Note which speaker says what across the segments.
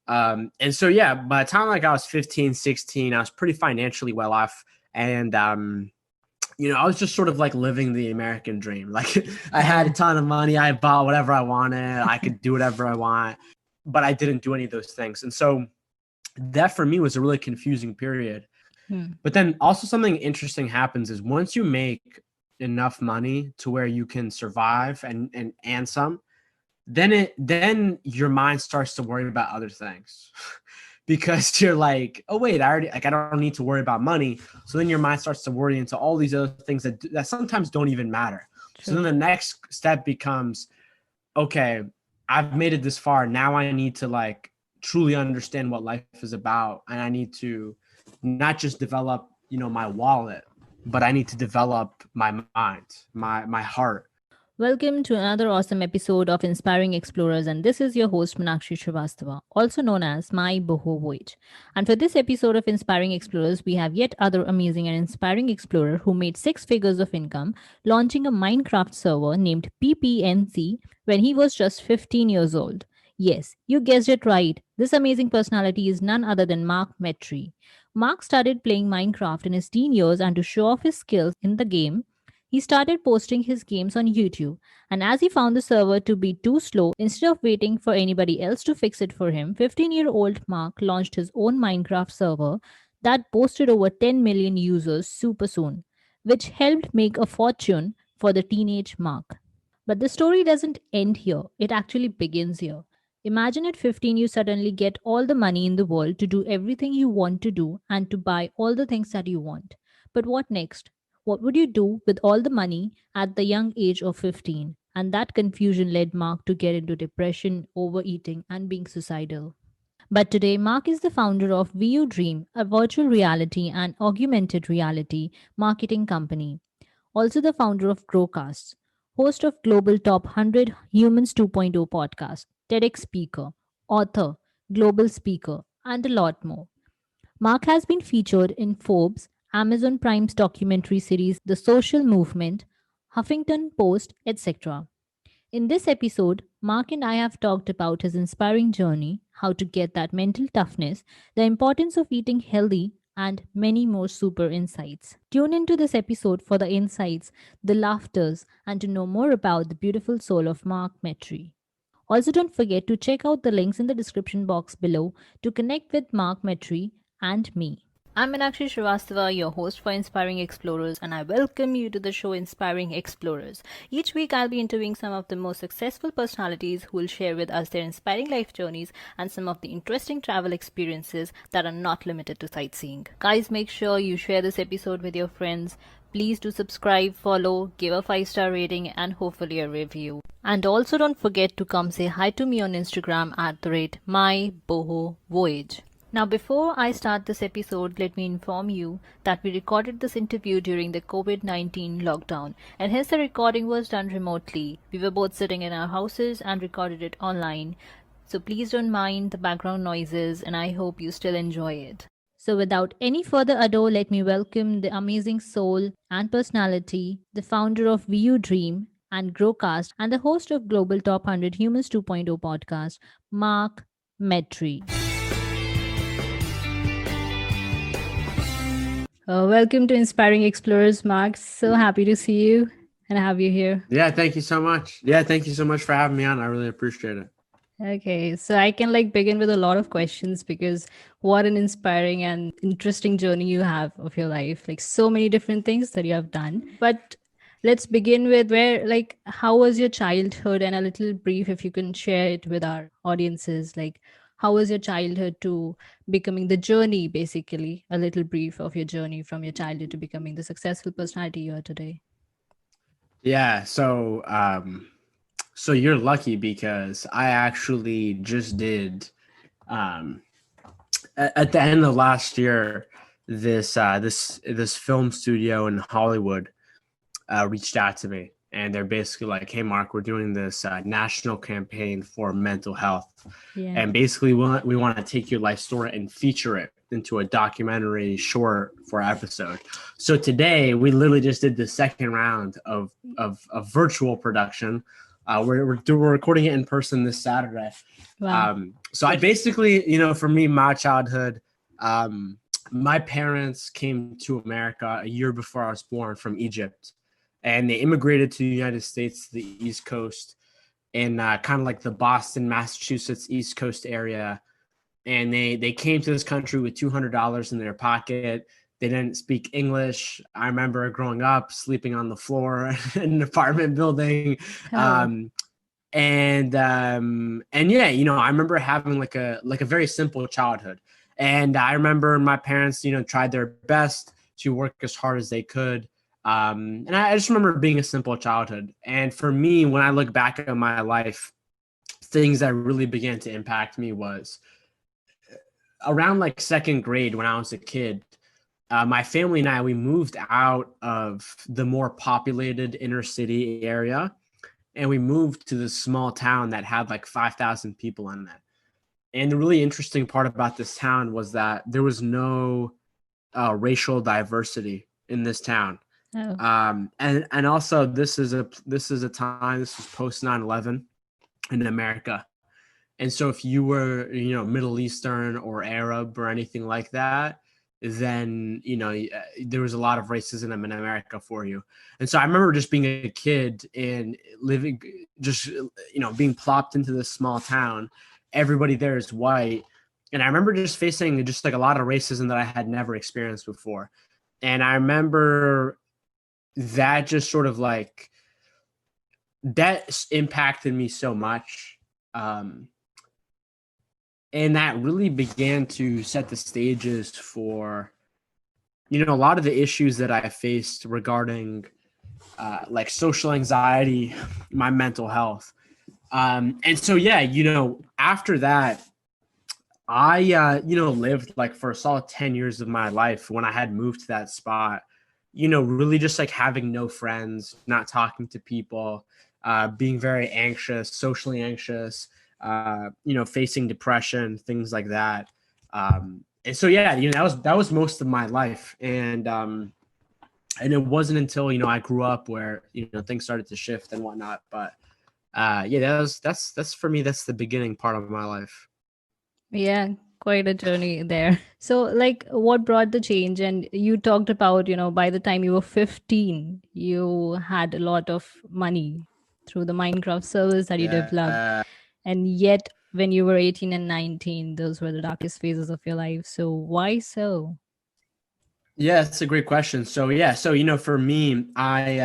Speaker 1: And so, yeah, by the time like I was 15, 16, I was pretty financially well off. And, I was just sort of like living the American dream. Like I had a ton of money. I bought whatever I wanted. I could do whatever I want, but I didn't do any of those things. And so that for me was a really confusing period. But then also something interesting happens is once you make enough money to where you can survive and some, then your mind starts to worry about other things. Because you're like, oh wait, I don't need to worry about money. So then your mind starts to worry into all these other things that sometimes don't even matter. True. So then the next step becomes, okay, I've made it this far. Now I need to like truly understand what life is about. And I need to not just develop, my wallet, but I need to develop my mind, my heart.
Speaker 2: Welcome to another awesome episode of Inspiring Explorers, and this is your host Meenakshi Shrivastava, also known as MyBohoVoyage. And for this episode of Inspiring Explorers, we have yet other amazing and inspiring explorer who made 6 figures of income launching a Minecraft server named PPMC when he was just 15 years old. Yes, you guessed it right. This amazing personality is none other than Mark Metry. Mark started playing Minecraft in his teen years, and to show off his skills in the game, he started posting his games on YouTube, and as he found the server to be too slow, instead of waiting for anybody else to fix it for him, 15-year-old Mark launched his own Minecraft server that boasted over 10 million users super soon, which helped make a fortune for the teenage Mark. But the story doesn't end here, it actually begins here. Imagine at 15 you suddenly get all the money in the world to do everything you want to do and to buy all the things that you want. But what next? What would you do with all the money at the young age of 15? And that confusion led Mark to get into depression, overeating, and being suicidal. But today, Mark is the founder of VU Dream, a virtual reality and augmented reality marketing company. Also, the founder of Growcast, host of Global Top 100 Humans 2.0 podcast, TEDx speaker, author, global speaker, and a lot more. Mark has been featured in Forbes, Amazon Prime's documentary series The Social Movement, Huffington Post, etc. In this episode, Mark and I have talked about his inspiring journey, how to get that mental toughness, the importance of eating healthy, and many more super insights. Tune into this episode for the insights, the laughters, and to know more about the beautiful soul of Mark Metry. Also, don't forget to check out the links in the description box below to connect with Mark Metry and me. I'm Meenakshi Shrivastava, your host for Inspiring Explorers, and I welcome you to the show Inspiring Explorers. Each week, I'll be interviewing some of the most successful personalities who will share with us their inspiring life journeys and some of the interesting travel experiences that are not limited to sightseeing. Guys, make sure you share this episode with your friends. Please do subscribe, follow, give a 5-star rating, and hopefully a review. And also don't forget to come say hi to me on Instagram at @MyBohoVoyage. Now, before I start this episode, let me inform you that we recorded this interview during the COVID-19 lockdown, and hence the recording was done remotely. We were both sitting in our houses and recorded it online. So please don't mind the background noises, and I hope you still enjoy it. So without any further ado, let me welcome the amazing soul and personality, the founder of VU Dream and Growcast, and the host of Global Top 100 Humans 2.0 podcast, Mark Metry. Welcome to Inspiring Explorers, Mark. So happy to see you and have you here.
Speaker 1: Yeah, thank you so much. Yeah, thank you so much for having me on. I really appreciate it.
Speaker 2: Okay, so I can begin with a lot of questions because what an inspiring and interesting journey you have of your life. So many different things that you have done. But let's begin with how was your childhood, and a little brief if you can share it with our audiences. How was your childhood to becoming the journey, basically, a little brief of your journey from your childhood to becoming the successful personality you are today?
Speaker 1: Yeah, so you're lucky because I actually just did at the end of last year, this film studio in Hollywood reached out to me. And they're basically like, hey, Mark, we're doing this national campaign for mental health. Yeah. And basically, we want to take your life story and feature it into a documentary short for episode. So today, we literally just did the second round of virtual production We're recording it in person this Saturday.
Speaker 2: Wow.
Speaker 1: So I basically, for me, my childhood, my parents came to America a year before I was born from Egypt, and they immigrated to the United States, the East Coast, in kind of like the Boston, Massachusetts, East Coast area. And they came to this country with $200 in their pocket. They didn't speak English. I remember growing up, sleeping on the floor in an apartment building.
Speaker 2: Oh,
Speaker 1: And yeah, I remember having like a very simple childhood. And I remember my parents, tried their best to work as hard as they could. And I just remember being a simple childhood. And for me, when I look back at my life, things that really began to impact me was around like second grade when I was a kid. My family and I, we moved out of the more populated inner city area, and we moved to this small town that had like 5,000 people in it. And the really interesting part about this town was that there was no racial diversity in this town.
Speaker 2: oh,
Speaker 1: And also this is a time, this was post 9/11 in America. And so if you were, Middle Eastern or Arab or anything like that, then, there was a lot of racism in America for you. And so I remember just being a kid and living, just, being plopped into this small town. Everybody there is white. And I remember just facing just like a lot of racism that I had never experienced before. And I remember that just sort of like, that impacted me so much. And that really began to set the stages for, a lot of the issues that I faced regarding like social anxiety, my mental health. And so, yeah, after that, I, lived like for a solid 10 years of my life when I had moved to that spot, really just like having no friends, not talking to people, being very anxious, socially anxious, facing depression, things like that. And so, yeah, that was most of my life. And it wasn't until, I grew up where, things started to shift and whatnot. But yeah, that's for me, that's the beginning part of my life.
Speaker 2: yeah, quite a journey there. So, like, what brought the change? And you talked about, by the time you were 15, you had a lot of money through the Minecraft service that you developed.
Speaker 1: Yeah.
Speaker 2: And yet, when you were 18 and 19, those were the darkest phases of your life. So, why so?
Speaker 1: Yeah, that's a great question. So yeah, so for me, I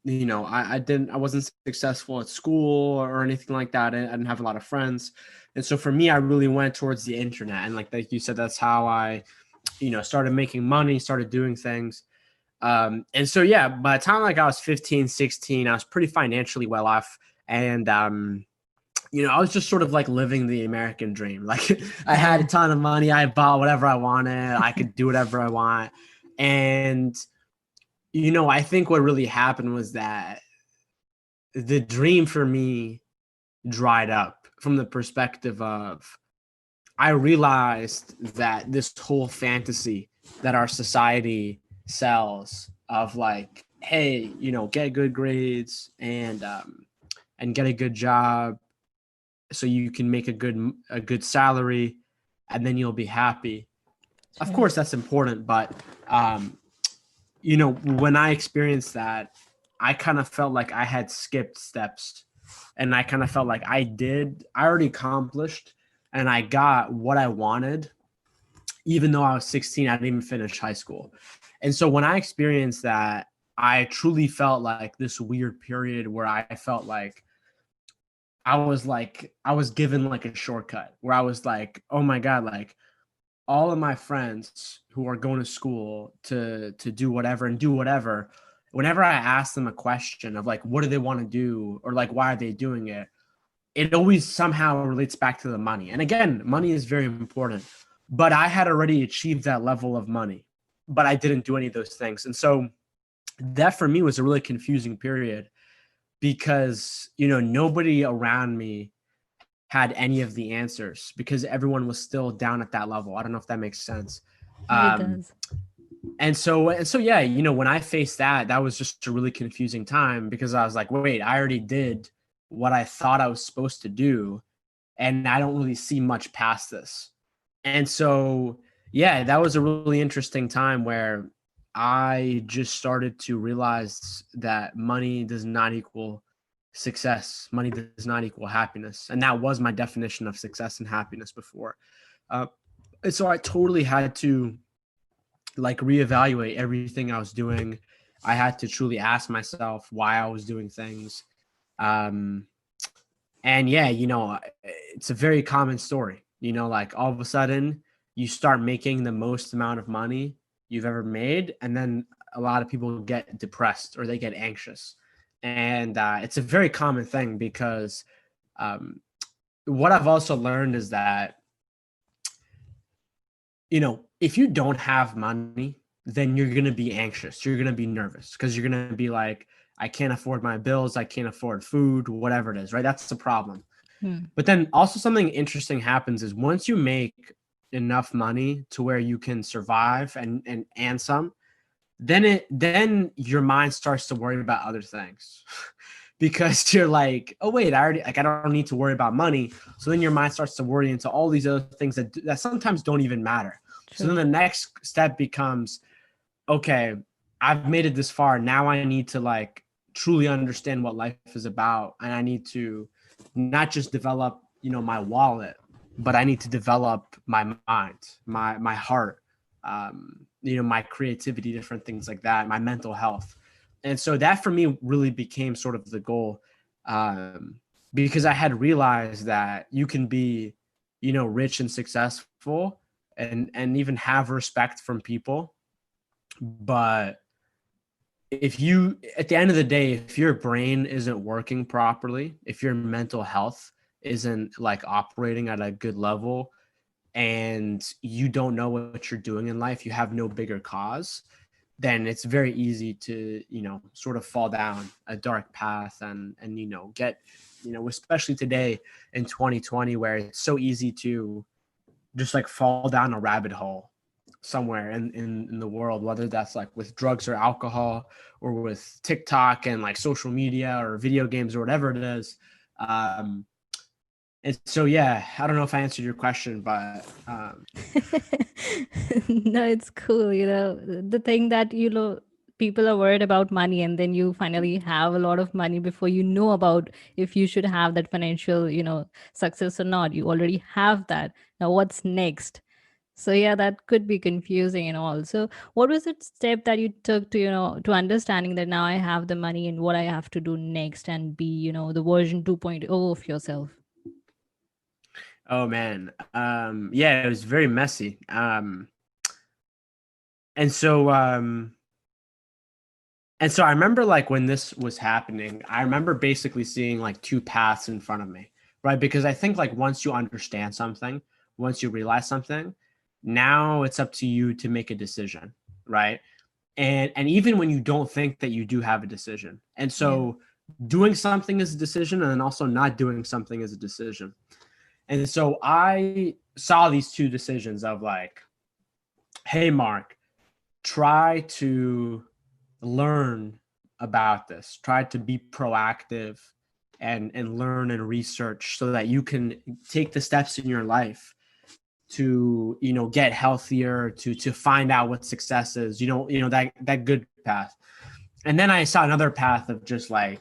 Speaker 1: wasn't successful at school or anything like that. I didn't have a lot of friends. And so for me, I really went towards the internet. And like you said, that's how I, started making money, started doing things. And so yeah, by the time like I was 15, 16, I was pretty financially well off. And I was just sort of like living the American dream. Like I had a ton of money. I bought whatever I wanted. I could do whatever I want. And, I think what really happened was that the dream for me dried up from the perspective of I realized that this whole fantasy that our society sells of like, hey, get good grades and get a good job so you can make a good salary and then you'll be happy. Of course that's important, but when I experienced that, I kind of felt like I had skipped steps, and I kind of felt like I already accomplished and I got what I wanted, even though I was 16. I didn't even finish high school. And so when I experienced that, I truly felt like this weird period where I felt like I was given like a shortcut, where I was like, oh my God, like all of my friends who are going to school to do whatever and do whatever, whenever I ask them a question of like, what do they want to do? Or like, why are they doing it? It always somehow relates back to the money. And again, money is very important, but I had already achieved that level of money, but I didn't do any of those things. And so that for me was a really confusing period because, nobody around me had any of the answers because everyone was still down at that level. I don't know if that makes sense.
Speaker 2: It
Speaker 1: Um,
Speaker 2: does.
Speaker 1: and so yeah, when I faced that was just a really confusing time because I was like, wait, I already did what I thought I was supposed to do, and I don't really see much past this. And so, yeah, that was a really interesting time where I just started to realize that money does not equal success. Money does not equal happiness. And that was my definition of success and happiness before. And so I totally had to like reevaluate everything I was doing. I had to truly ask myself why I was doing things. And yeah, it's a very common story, like all of a sudden you start making the most amount of money you've ever made. And then a lot of people get depressed or they get anxious. And it's a very common thing because what I've also learned is that, if you don't have money, then you're going to be anxious. You're going to be nervous because you're going to be like, I can't afford my bills. I can't afford food, whatever it is, right? That's the problem. But then also something interesting happens is once you make enough money to where you can survive and some, then your mind starts to worry about other things because you're like, oh wait, I don't need to worry about money. So then your mind starts to worry into all these other things that sometimes don't even matter. True. So then the next step becomes, okay, I've made it this far. Now I need to like truly understand what life is about. And I need to not just develop, my wallet, but I need to develop my mind, my heart, my creativity, different things like that, my mental health. And so that for me really became sort of the goal, because I had realized that you can be, rich and successful and even have respect from people. But if you, at the end of the day, if your brain isn't working properly, if your mental health isn't like operating at a good level and you don't know what you're doing in life, you have no bigger cause, then it's very easy to, sort of fall down a dark path and get, especially today in 2020, where it's so easy to just like fall down a rabbit hole somewhere in the world, whether that's like with drugs or alcohol or with TikTok and like social media or video games or whatever it is. And so, yeah, I don't know if I answered your question, but
Speaker 2: no, it's cool. The thing that, people are worried about money, and then you finally have a lot of money before you know about if you should have that financial, success or not. You already have that. Now, what's next? So yeah, that could be confusing and all. So what was the step that you took to, to understanding that now I have the money and what I have to do next and be, the version 2.0 of yourself?
Speaker 1: Oh man. Yeah, it was very messy. And so I remember like when this was happening, I remember basically seeing like two paths in front of me, right? Because I think like once you understand something, once you realize something, now it's up to you to make a decision, right? And even when you don't think that you do have a decision. And so doing something is a decision, and then also not doing something is a decision. And so I saw these two decisions of like, hey, Mark, try to learn about this, try to be proactive and learn and research so that you can take the steps in your life to, get healthier, to find out what success is, that good path. And then I saw another path of just like,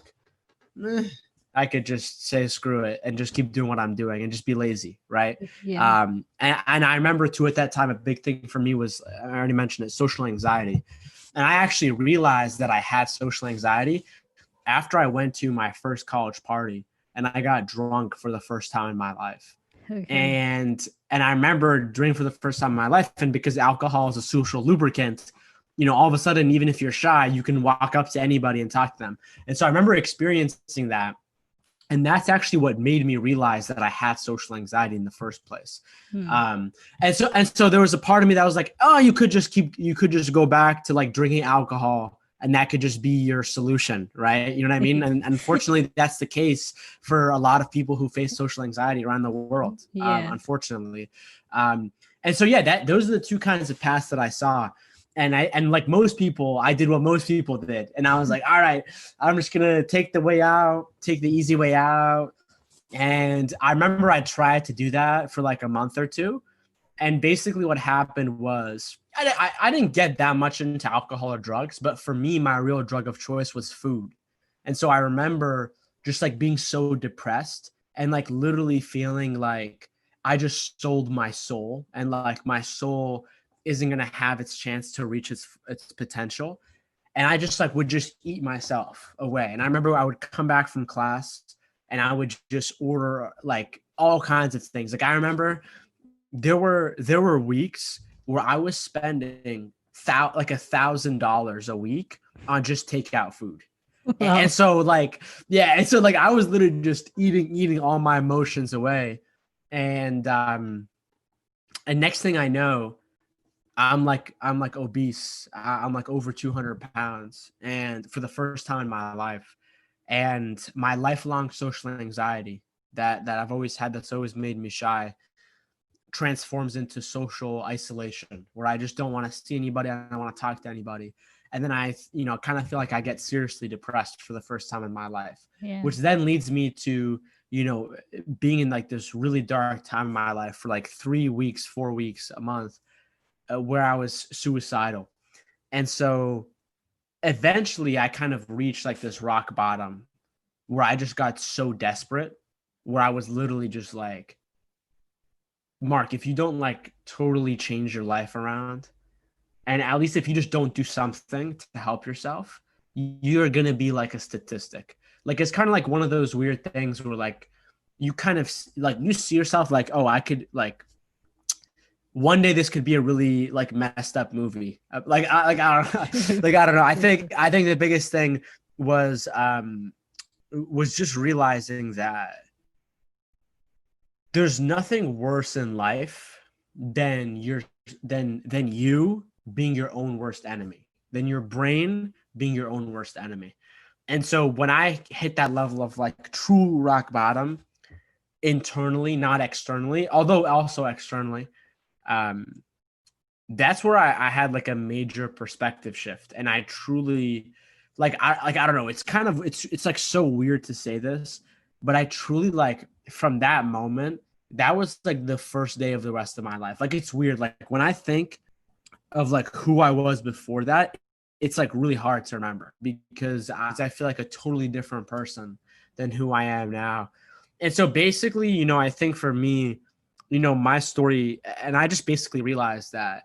Speaker 1: I could just say screw it and just keep doing what I'm doing and just be lazy, right?
Speaker 2: Yeah.
Speaker 1: And I remember too at that time a big thing for me was, I already mentioned it, social anxiety. And I actually realized that I had social anxiety after I went to my first college party and I got drunk for the first time in my life. Okay. And I remember drinking for the first time in my life, and because alcohol is a social lubricant, all of a sudden, even if you're shy, you can walk up to anybody and talk to them. And so I remember experiencing that. And that's actually what made me realize that I had social anxiety in the first place. And so there was a part of me that was like, oh, you could just go back to like drinking alcohol and that could just be your solution, right? You know what I mean? And unfortunately, that's the case for a lot of people who face social anxiety around the world, unfortunately. And so, yeah, those are the two kinds of paths that I saw. and like most people, I did what most people did. And I was like, all right, I'm just going to take the easy way out. And I remember I tried to do that for like a month or two. And basically what happened was I didn't get that much into alcohol or drugs, but for me, my real drug of choice was food. And so I remember just like being so depressed and like literally feeling like I just sold my soul, and like my soul isn't going to have its chance to reach its potential. And I just like would just eat myself away. And I remember I would come back from class and I would just order like all kinds of things. Like I remember there were weeks where I was spending like $1,000 a week on just takeout food.
Speaker 2: Wow.
Speaker 1: And so like, yeah. And so like, I was literally just eating all my emotions away. And next thing I know, I'm like obese. I'm like over 200 pounds. And for the first time in my life, and my lifelong social anxiety that I've always had, that's always made me shy, transforms into social isolation, where I just don't want to see anybody. I don't want to talk to anybody. And then I, kind of feel like I get seriously depressed for the first time in my life,
Speaker 2: Yeah.
Speaker 1: which then leads me to, being in like this really dark time in my life for like 3 weeks, 4 weeks, a month, where I was suicidal. And so eventually I kind of reached like this rock bottom where I just got so desperate, where I was literally just like, Mark, if you don't like totally change your life around, and at least if you just don't do something to help yourself, you're going to be like a statistic. Like, it's kind of like one of those weird things where like you kind of like, you see yourself like, oh, I could like, one day this could be a really like messed up movie. I don't know. Like, I don't know. I think the biggest thing was just realizing that there's nothing worse in life than you being your own worst enemy, than your brain being your own worst enemy. And so when I hit that level of like true rock bottom, internally, not externally, although also externally, that's where I had like a major perspective shift. And I truly I don't know, it's like so weird to say this, but I truly like, from that moment, that was like the first day of the rest of my life. Like, it's weird. Like, when I think of like who I was before that, it's like really hard to remember, because I feel like a totally different person than who I am now. And so basically, I think for me, my story, and I just basically realized that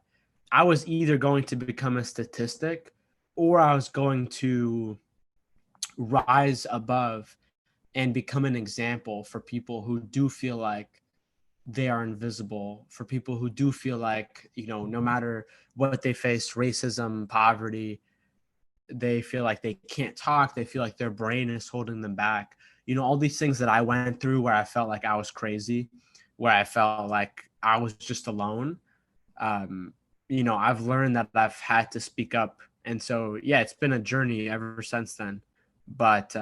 Speaker 1: I was either going to become a statistic, or I was going to rise above and become an example for people who do feel like they are invisible, for people who do feel like, no matter what they face, racism, poverty, they feel like they can't talk. They feel like their brain is holding them back. All these things that I went through, where I felt like I was crazy, where I felt like I was just alone. I've learned that I've had to speak up. And so, yeah, it's been a journey ever since then. But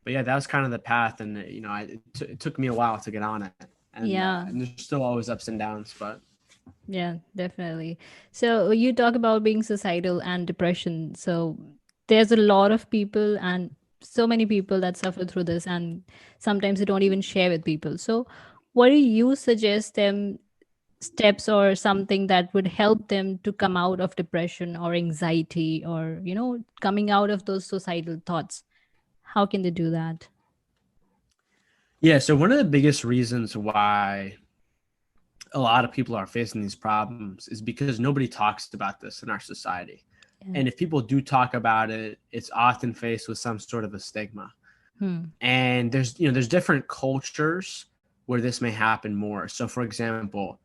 Speaker 1: yeah, that was kind of the path. And, it took me a while to get on it. And,
Speaker 2: Yeah.
Speaker 1: and there's still always ups and downs, but.
Speaker 2: Yeah, definitely. So you talk about being suicidal and depression. So there's a lot of people and so many people that suffer through this, and sometimes they don't even share with people. So what do you suggest them steps or something that would help them to come out of depression or anxiety, or coming out of those suicidal thoughts? How can they do that?
Speaker 1: Yeah, so one of the biggest reasons why a lot of people are facing these problems is because nobody talks about this in our society.
Speaker 2: Yeah.
Speaker 1: And if people do talk about it, it's often faced with some sort of a stigma. And there's different cultures where this may happen more. So for example,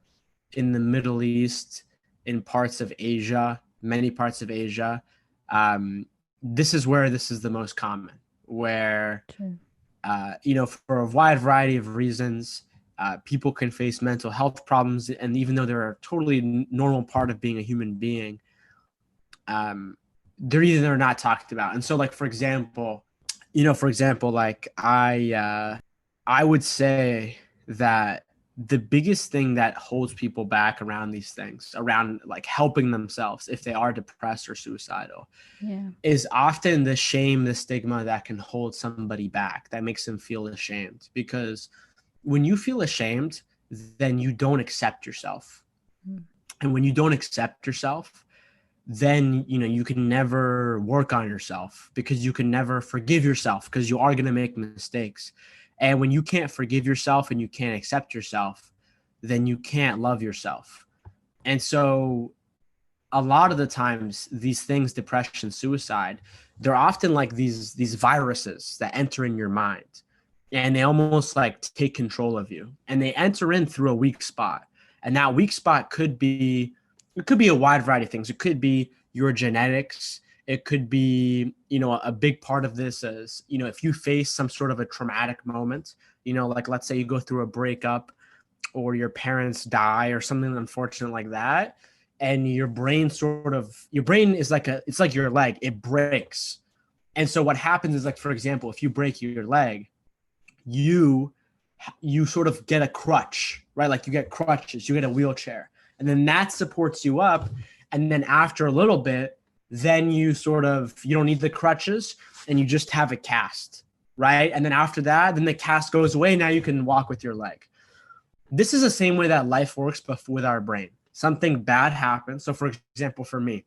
Speaker 1: in the Middle East, in parts of Asia, many parts of Asia, this is where this is the most common, where,
Speaker 2: True.
Speaker 1: For a wide variety of reasons, people can face mental health problems. And even though they're a totally normal part of being a human being, they're not talked about. And so, like, for example, like I would say that the biggest thing that holds people back around these things, around like helping themselves if they are depressed or suicidal, is often the shame, the stigma that can hold somebody back, that makes them feel ashamed. Because when you feel ashamed, then you don't accept yourself. And when you don't accept yourself, then, you know, you can never work on yourself, because you can never forgive yourself, because you are going to make mistakes. And when you can't forgive yourself and you can't accept yourself, then you can't love yourself. And so a lot of the times these things, depression, suicide, they're often like these viruses that enter in your mind, and they almost like take control of you, and they enter in through a weak spot. And that weak spot could be, it could be a wide variety of things. It could be your genetics. It could be, you know, a big part of this is, you know, if you face some sort of a traumatic moment, you know, like let's say you go through a breakup or your parents die or something unfortunate like that, and your brain is like it's like your leg, it breaks. And so what happens is, like, for example, if you break your leg, you sort of get a crutch, right? Like you get crutches, you get a wheelchair, and then that supports you up. And then after a little bit, then you don't need the crutches and you just have a cast, right? And then after that, then the cast goes away. Now you can walk with your leg. This is the same way that life works, but with our brain. Something bad happens. So for example, for me,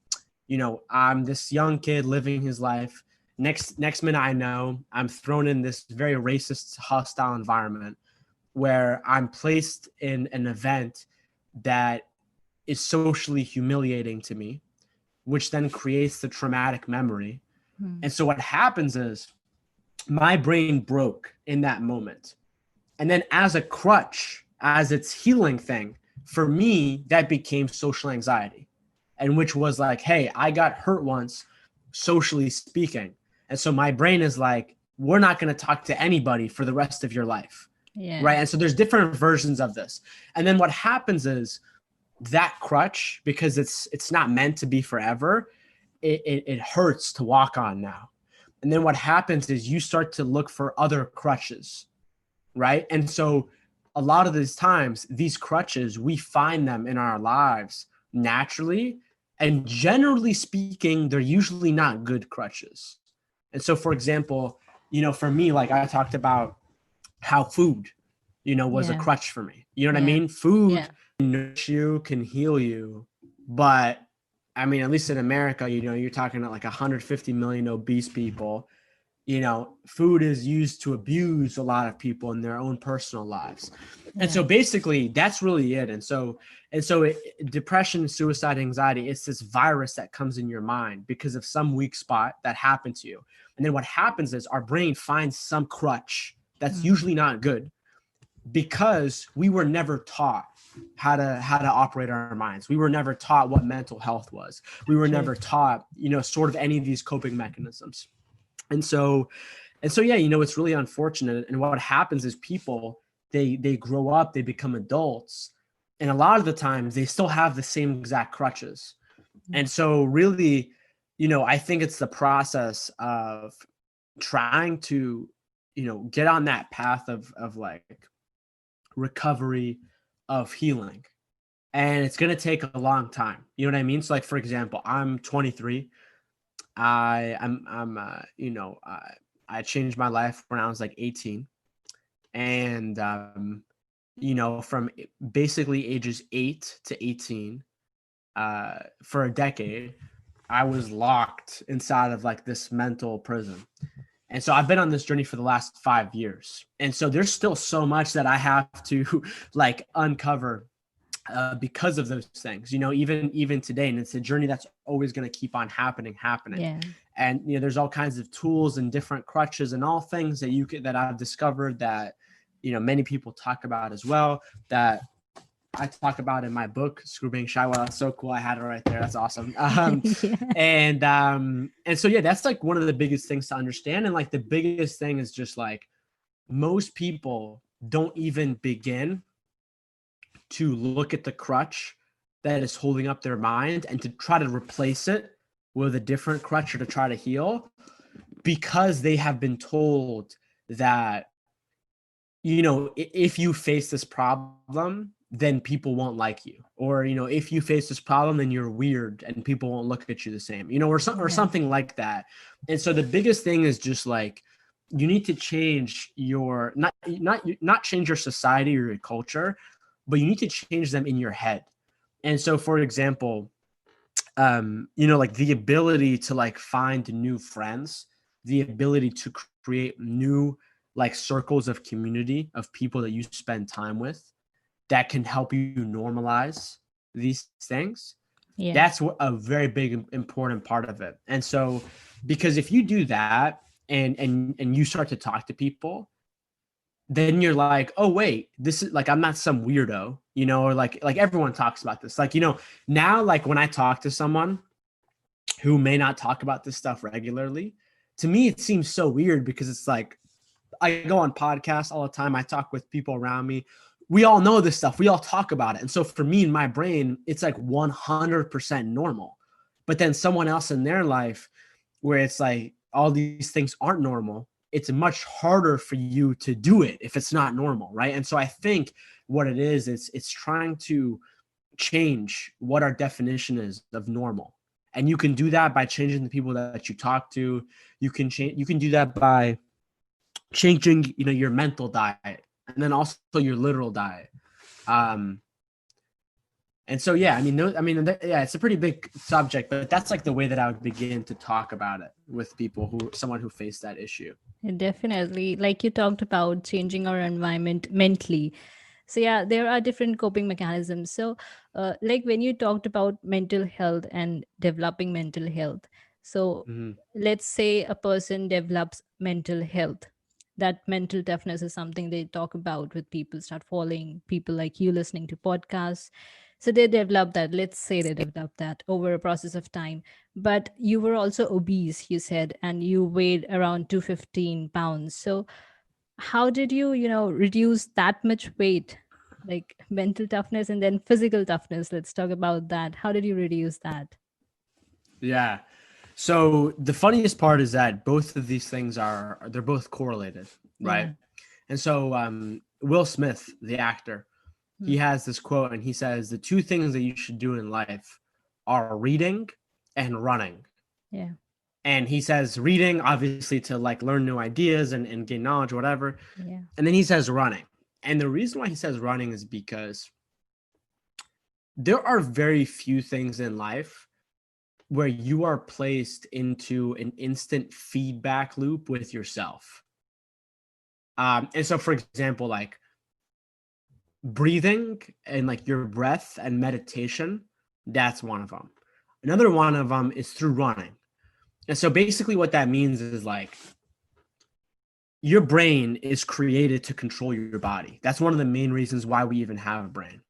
Speaker 1: you know, I'm this young kid living his life. Next minute I know, I'm thrown in this very racist, hostile environment where I'm placed in an event that is socially humiliating to me, which then creates the traumatic memory. And so what happens is my brain broke in that moment. And then as a crutch, as its healing thing, for me, that became social anxiety, and which was like, hey, I got hurt once, socially speaking. And so my brain is like, we're not going to talk to anybody for the rest of your life. Right. And so there's different versions of this. And then what happens is that crutch, because it's not meant to be forever, it hurts to walk on now. And then what happens is you start to look for other crutches. Right. And so a lot of these times, these crutches, we find them in our lives naturally. And generally speaking, they're usually not good crutches. And so, for example, you know, for me, like I talked about how food, you know, was a crutch for me. You know what I mean? Food can nourish you, can heal you. But I mean, at least in America, you know, you're talking about like 150 million obese people. You know, food is used to abuse a lot of people in their own personal lives. And so basically that's really it. And so depression, suicide, anxiety, it's this virus that comes in your mind because of some weak spot that happened to you. And then what happens is our brain finds some crutch that's usually not good, because we were never taught how to operate our minds. We were never taught what mental health was. We were never taught, you know, sort of any of these coping mechanisms. And so, yeah, you know, it's really unfortunate. And what happens is people, they grow up, they become adults, and a lot of the times they still have the same exact crutches. And so really, you know, I think it's the process of trying to, you know, get on that path of like recovery, of healing. And it's going to take a long time. You know what I mean? So like, for example, I'm 23. You know, I changed my life when I was like 18, and you know, from basically ages 8 to 18, for a decade, I was locked inside of like this mental prison. And so I've been on this journey for the last 5 years. And so there's still so much that I have to like uncover because of those things, you know, even today. And it's a journey that's always going to keep on happening.
Speaker 2: Yeah.
Speaker 1: And, you know, there's all kinds of tools and different crutches and all things that I've discovered that, you know, many people talk about as well, that I talk about in my book, Screw Being Shy. Well, that's so cool. I had it right there. That's awesome. And so, yeah, that's like one of the biggest things to understand. And like the biggest thing is just like most people don't even begin to look at the crutch that is holding up their mind and to try to replace it with a different crutch or to try to heal, because they have been told that, if you face this problem, then people won't like you. Or, if you face this problem, then you're weird and people won't look at you the same, or something like that. And so the biggest thing is just like, you need to change your, not change your society or your culture, but you need to change them in your head. And so, for example, like the ability to like find new friends, the ability to create new like circles of community of people that you spend time with that can help you normalize these things.
Speaker 2: Yeah.
Speaker 1: That's a very big, important part of it. And so, because if you do that and you start to talk to people, then you're like, oh wait, this is like, I'm not some weirdo, or like everyone talks about this. Like, now, like when I talk to someone who may not talk about this stuff regularly, to me, it seems so weird because it's like, I go on podcasts all the time. I talk with people around me. We all know this stuff. We all talk about it. And so for me, in my brain, it's like 100% normal. But then someone else in their life where it's like all these things aren't normal, it's much harder for you to do it if it's not normal, right? And so I think what it is, it's trying to change what our definition is of normal. And you can do that by changing the people that you talk to. You can do that by changing, your mental diet, and then also your literal diet. And so, yeah, it's a pretty big subject, but that's like the way that I would begin to talk about it with people someone who faced that issue.
Speaker 2: Definitely. Like you talked about changing our environment mentally. So yeah, there are different coping mechanisms. So like when you talked about mental health and developing mental health. So let's say a person develops mental health. That mental toughness is something they talk about with people, start following people like you, listening to podcasts. So they develop that. Let's say they develop that over a process of time. But you were also obese, you said, and you weighed around 215 pounds. So how did you, reduce that much weight? Like mental toughness and then physical toughness. Let's talk about that. How did you reduce that?
Speaker 1: Yeah. So the funniest part is that both of these things they're both correlated, right?
Speaker 2: Yeah.
Speaker 1: And so Will Smith, the actor, he has this quote, and he says, the two things that you should do in life are reading and running.
Speaker 2: Yeah.
Speaker 1: And he says reading, obviously, to like learn new ideas and gain knowledge, whatever.
Speaker 2: Yeah.
Speaker 1: And then he says running. And the reason why he says running is because there are very few things in life where you are placed into an instant feedback loop with yourself. And so, for example, like breathing and like your breath and meditation, that's one of them. Another one of them is through running. And so basically what that means is like your brain is created to control your body. That's one of the main reasons why we even have a brain.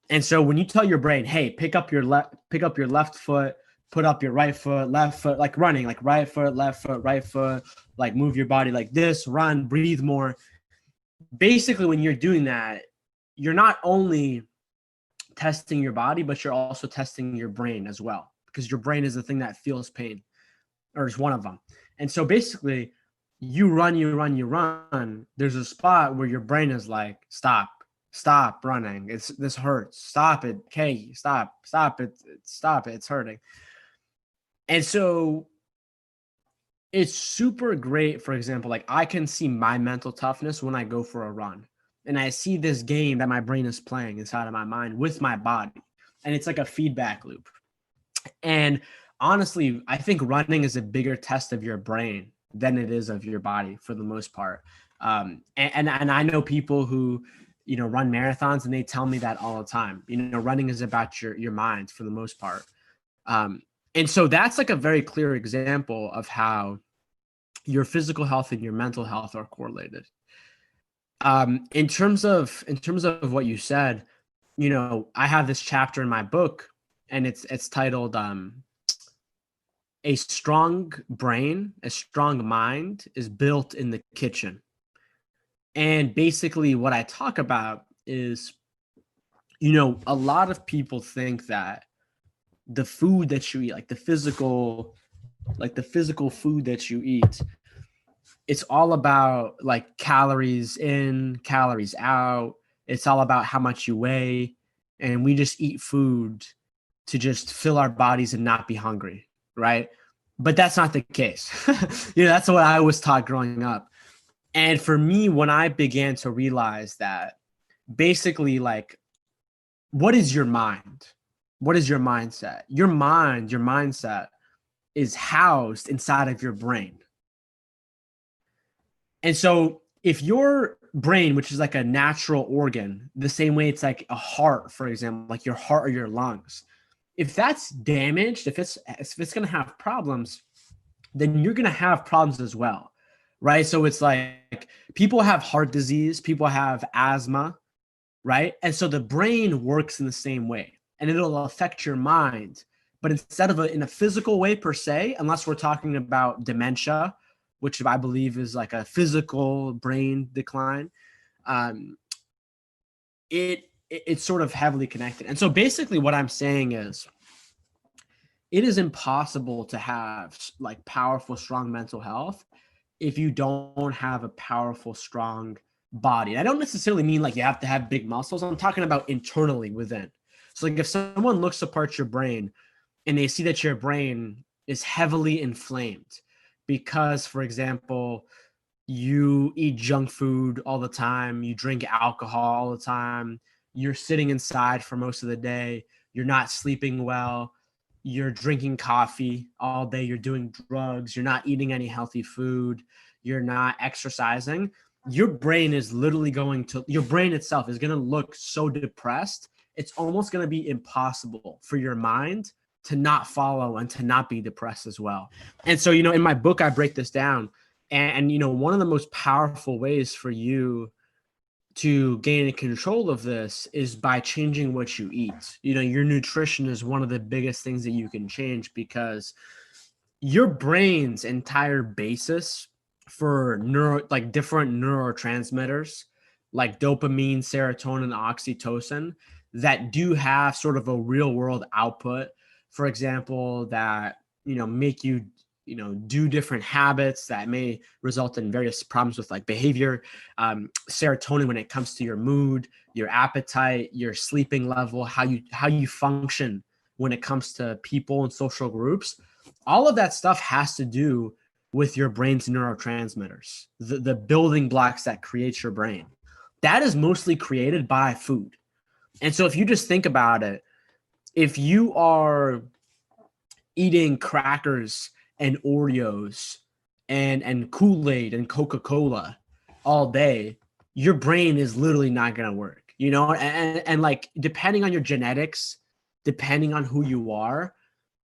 Speaker 1: And so when you tell your brain, hey, pick up your left foot, put up your right foot, left foot, like running, like right foot, right foot, like move your body like this, run, breathe more. Basically, when you're doing that, you're not only testing your body, but you're also testing your brain as well, because your brain is the thing that feels pain, or is one of them. And so basically, you run. There's a spot where your brain is like, stop running. This hurts. Stop it. Okay, stop it. Stop it. It's hurting. And so it's super great. For example, like I can see my mental toughness when I go for a run, and I see this game that my brain is playing inside of my mind with my body. And it's like a feedback loop. And honestly, I think running is a bigger test of your brain than it is of your body for the most part. And I know people who, run marathons, and they tell me that all the time. Running is about your mind for the most part. And so that's like a very clear example of how your physical health and your mental health are correlated. In terms of what you said, I have this chapter in my book, and it's titled "A Strong Brain, a Strong Mind is Built in the Kitchen." And basically what I talk about is, a lot of people think that the food that you eat, like the physical food that you eat, it's all about like calories in, calories out. It's all about how much you weigh. And we just eat food to just fill our bodies and not be hungry, right? But that's not the case. That's what I was taught growing up. And for me, when I began to realize that basically, like, what is your mind? What is your mindset? Your mindset is housed inside of your brain. And so if your brain, which is like a natural organ, the same way it's like a heart, for example, like your heart or your lungs, if that's damaged, if it's going to have problems, then you're going to have problems as well, right? So it's like people have heart disease, people have asthma, right? And so the brain works in the same way, and it'll affect your mind, but instead of in a physical way per se, unless we're talking about dementia, which I believe is like a physical brain decline, it's sort of heavily connected. And so basically what I'm saying is it is impossible to have like powerful, strong mental health if you don't have a powerful, strong body. I don't necessarily mean like you have to have big muscles. I'm talking about internally within. So like if someone looks apart your brain and they see that your brain is heavily inflamed because, for example, you eat junk food all the time, you drink alcohol all the time, you're sitting inside for most of the day, you're not sleeping well, you're drinking coffee all day, you're doing drugs, you're not eating any healthy food, you're not exercising, your brain is literally your brain itself is going to look so depressed. It's almost going to be impossible for your mind to not follow and to not be depressed as well. And so, in my book, I break this down. And one of the most powerful ways for you to gain control of this is by changing what you eat. Your nutrition is one of the biggest things that you can change, because your brain's entire basis for different neurotransmitters like dopamine, serotonin, oxytocin that do have sort of a real world output, for example, that make you do different habits that may result in various problems with like behavior, serotonin when it comes to your mood, your appetite, your sleeping level, how you function when it comes to people and social groups. All of that stuff has to do with your brain's neurotransmitters, the building blocks that create your brain. That is mostly created by food. And so if you just think about it, if you are eating crackers and Oreos and Kool-Aid and Coca-Cola all day, your brain is literally not going to work, and like, depending on your genetics, depending on who you are,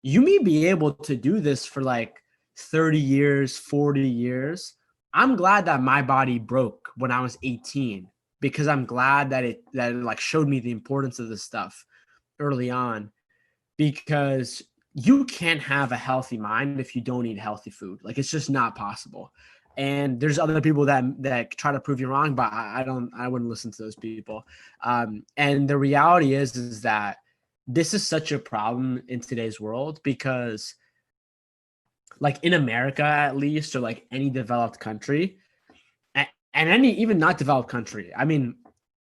Speaker 1: you may be able to do this for like 30 years, 40 years. I'm glad that my body broke when I was 18, because I'm glad that it like showed me the importance of this stuff early on, because you can't have a healthy mind if you don't eat healthy food. Like, it's just not possible. And there's other people that try to prove you wrong, but I wouldn't listen to those people. And the reality is that this is such a problem in today's world, because like in America, at least, or like any developed country, and any even not developed country, I mean,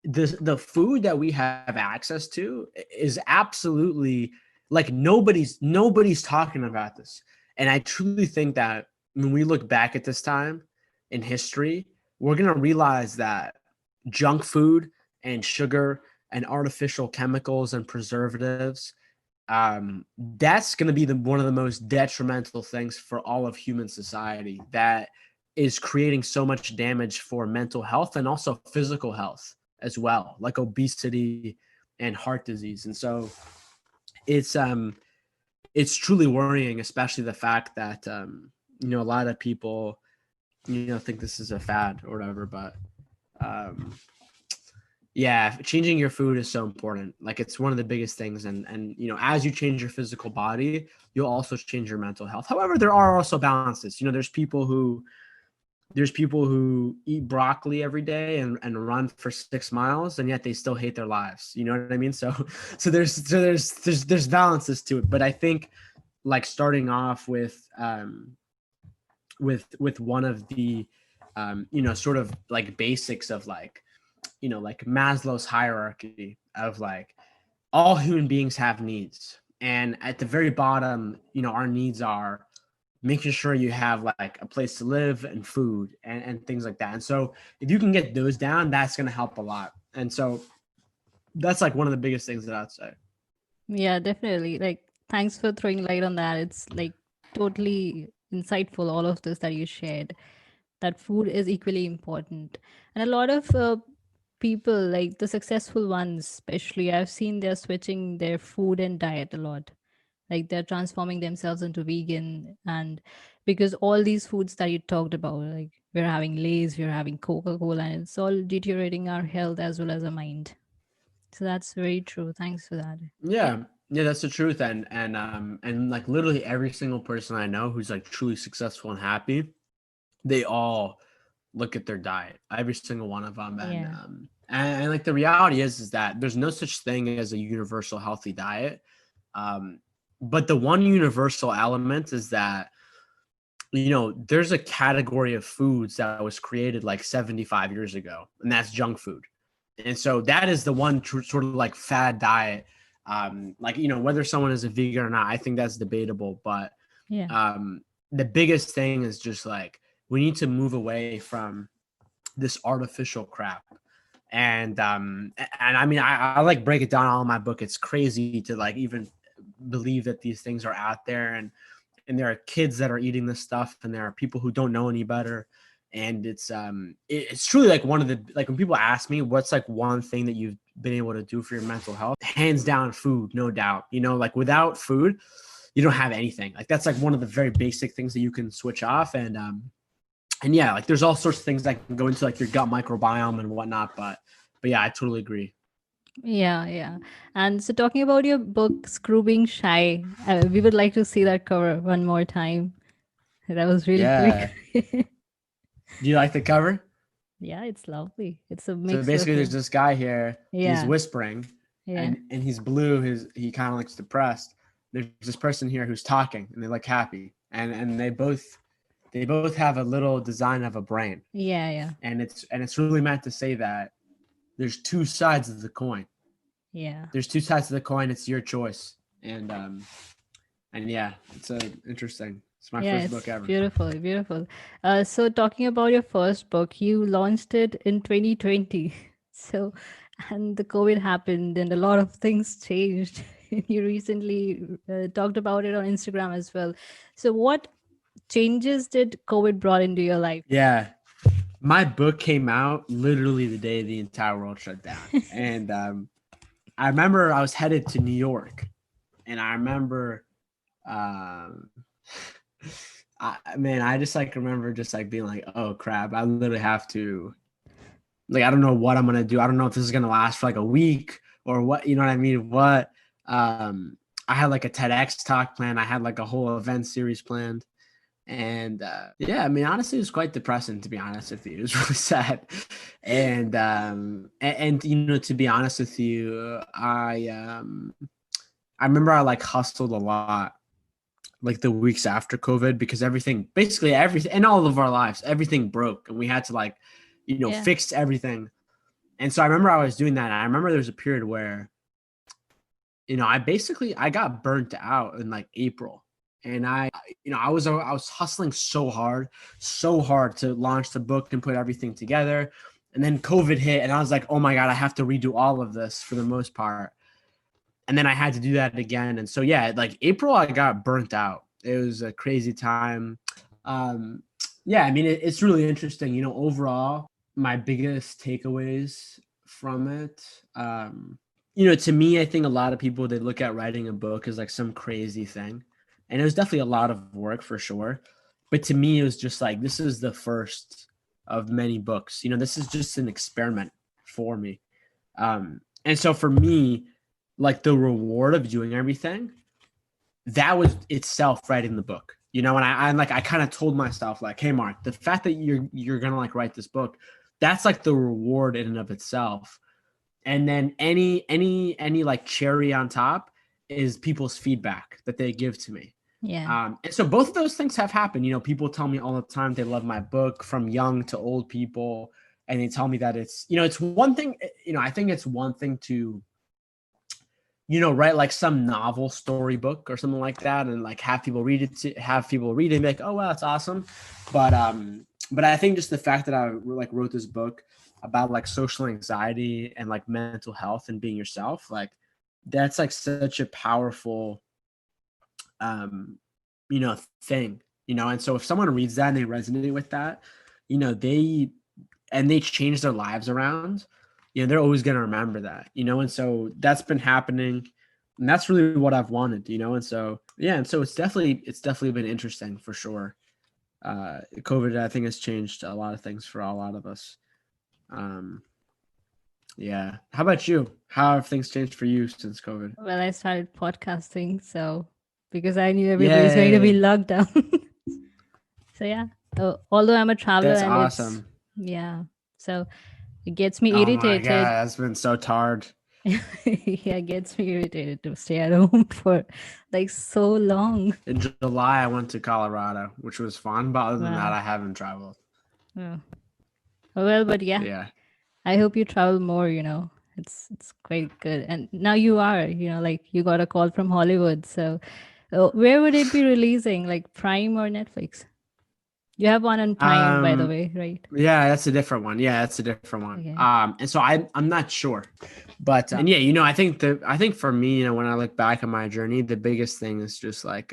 Speaker 1: the food that we have access to is absolutely like nobody's talking about this. And I truly think that when we look back at this time in history, we're going to realize that junk food and sugar and artificial chemicals and preservatives, that's going to be one of the most detrimental things for all of human society, that is creating so much damage for mental health and also physical health as well, like obesity and heart disease. And so it's truly worrying, especially the fact that a lot of people think this is a fad or whatever, but yeah, changing your food is so important. Like, it's one of the biggest things. And as you change your physical body, you'll also change your mental health. However, there are also balances. There's people who eat broccoli every day and run for 6 miles, and yet they still hate their lives. You know what I mean? So there's balances to it. But I think, like, starting off with with one of the sort of like basics of like like Maslow's hierarchy of like all human beings have needs, and at the very bottom, our needs are making sure you have like a place to live and food and things like that. And so if you can get those down, that's going to help a lot. And so that's like one of the biggest things that I'd say.
Speaker 2: Yeah, definitely. Like, thanks for throwing light on that. It's like totally insightful, all of this that you shared, that food is equally important. And a lot of people, like the successful ones, especially, I've seen they're switching their food and diet a lot. Like they're transforming themselves into vegan. And because all these foods that you talked about, like we're having Lay's, we're having Coca-Cola, and it's all deteriorating our health as well as our mind. So that's very true. Thanks for that.
Speaker 1: Yeah, that's the truth. And like literally every single person I know who's like truly successful and happy, they all look at their diet, every single one of them.
Speaker 2: Yeah.
Speaker 1: And like the reality is that there's no such thing as a universal healthy diet. But the one universal element is that there's a category of foods that was created like 75 years ago, and that's junk food. And so that is the one sort of like fad diet. Like, whether someone is a vegan or not, I think that's debatable. But
Speaker 2: Yeah.
Speaker 1: the biggest thing is just like, we need to move away from this artificial crap. And I mean, I like break it down all in my book. It's crazy to like even believe that these things are out there. And there are kids that are eating this stuff, and there are people who don't know any better. And it's truly like one of the, like when people ask me what's like one thing that you've been able to do for your mental health, hands down food, no doubt. Like without food, you don't have anything. Like that's like one of the very basic things that you can switch off. And yeah, like there's all sorts of things that can go into like your gut microbiome and whatnot. But yeah, I totally agree.
Speaker 2: Yeah, yeah. And so, talking about your book, Screw Being Shy, we would like to see that cover one more time. That was really
Speaker 1: Yeah.
Speaker 2: quick.
Speaker 1: Do you like the cover?
Speaker 2: Yeah, it's lovely. It's a
Speaker 1: So
Speaker 2: mix
Speaker 1: basically,
Speaker 2: of
Speaker 1: there's this guy here. He's
Speaker 2: yeah,
Speaker 1: whispering,
Speaker 2: yeah,
Speaker 1: and he's blue. He kind of looks depressed. There's this person here who's talking, and they look happy, and they both have a little design of a brain,
Speaker 2: yeah, yeah,
Speaker 1: and it's really meant to say that there's two sides of the coin.
Speaker 2: yeah.
Speaker 1: There's two sides of the coin. It's your choice, and yeah, it's interesting. It's my
Speaker 2: Yeah,
Speaker 1: first
Speaker 2: it's
Speaker 1: book ever.
Speaker 2: beautiful, beautiful. So talking about your first book, you launched it in 2020. So, and the COVID happened, and a lot of things changed. You recently talked about it on Instagram as well. So, what changes did COVID brought into your life?
Speaker 1: Yeah, my book came out literally the day the entire world shut down, and I remember I was headed to New York, and I remember, I just like remember just like being like, oh crap, I literally have to, like, I don't know what I'm gonna do. I don't know if this is gonna last for like a week or what, you know what I mean? I had like a TEDx talk planned. I had like a whole event series planned. And yeah, I mean, honestly, it was quite depressing, to be honest with you. It was really sad. And to be honest with you, I remember I like hustled a lot like the weeks after COVID, because basically everything in all of our lives, everything broke, and we had to like,
Speaker 2: Yeah.
Speaker 1: fix everything. And so I remember I was doing that. And I remember there was a period where, I got burnt out in like April. And I was hustling so hard to launch the book and put everything together. And then COVID hit, and I was like, oh my God, I have to redo all of this for the most part. And then I had to do that again. And so, yeah, like April, I got burnt out. It was a crazy time. Yeah, I mean, it's really interesting. Overall, my biggest takeaways from it, to me, I think a lot of people, they look at writing a book as like some crazy thing. And it was definitely a lot of work for sure. But to me, it was just like, this is the first of many books. This is just an experiment for me. And so for me, like the reward of doing everything, that was itself writing the book. And I kind of told myself like, hey, Mark, the fact that you're going to like write this book, that's like the reward in and of itself. And then any like cherry on top is people's feedback that they give to me.
Speaker 2: Yeah.
Speaker 1: And so both of those things have happened. You know, people tell me all the time they love my book, from young to old people. And they tell me that it's, you know, it's one thing, you know, I think it's one thing to, you know, write like some novel storybook or something like that, and like have people read it and be like, oh wow, that's awesome. But I think just the fact that I like wrote this book about like social anxiety and like mental health and being yourself, like that's like such a powerful you know, thing, you know. And so if someone reads that and they resonate with that, you know, they change their lives around, you know, they're always going to remember that, you know. And so that's been happening, and that's really what I've wanted, you know. And so yeah, and so it's definitely been interesting for sure. COVID, I think, has changed a lot of things for a lot of us. um yeah, how about you? How have things changed for you since COVID?
Speaker 2: Well, I started podcasting, so because I knew everybody's going to be
Speaker 1: Yay,
Speaker 2: locked down. So yeah, although I'm a traveler
Speaker 1: that's
Speaker 2: and it's
Speaker 1: awesome.
Speaker 2: yeah, so it gets me
Speaker 1: Oh my
Speaker 2: irritated.
Speaker 1: god, that's been so hard.
Speaker 2: Yeah, it gets me irritated to stay at home for like so long.
Speaker 1: In July, I went to Colorado, which was fun. But other than that,
Speaker 2: Wow.
Speaker 1: I haven't traveled.
Speaker 2: Oh. Well, but yeah,
Speaker 1: Yeah.
Speaker 2: I hope you travel more, It's quite good. And now you are, like you got a call from Hollywood. So where would it be releasing? Like Prime or Netflix? You have one on Prime, by the
Speaker 1: Um.
Speaker 2: way, right?
Speaker 1: Yeah, that's a different one. Yeah, that's a different one.
Speaker 2: Okay.
Speaker 1: And so I'm not sure, but
Speaker 2: Mm.
Speaker 1: and yeah, you know, I think for me, you know, when I look back on my journey, the biggest thing is just like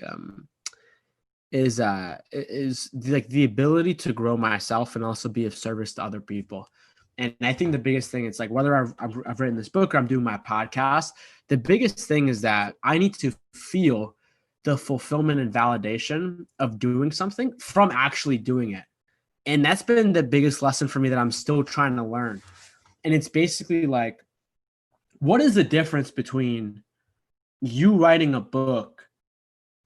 Speaker 1: is like the ability to grow myself and also be of service to other people. And I think the biggest thing, it's like whether I've written this book or I'm doing my podcast, the biggest thing is that I need to feel the fulfillment and validation of doing something from actually doing it. And that's been the biggest lesson for me that I'm still trying to learn. And it's basically like, what is the difference between you writing a book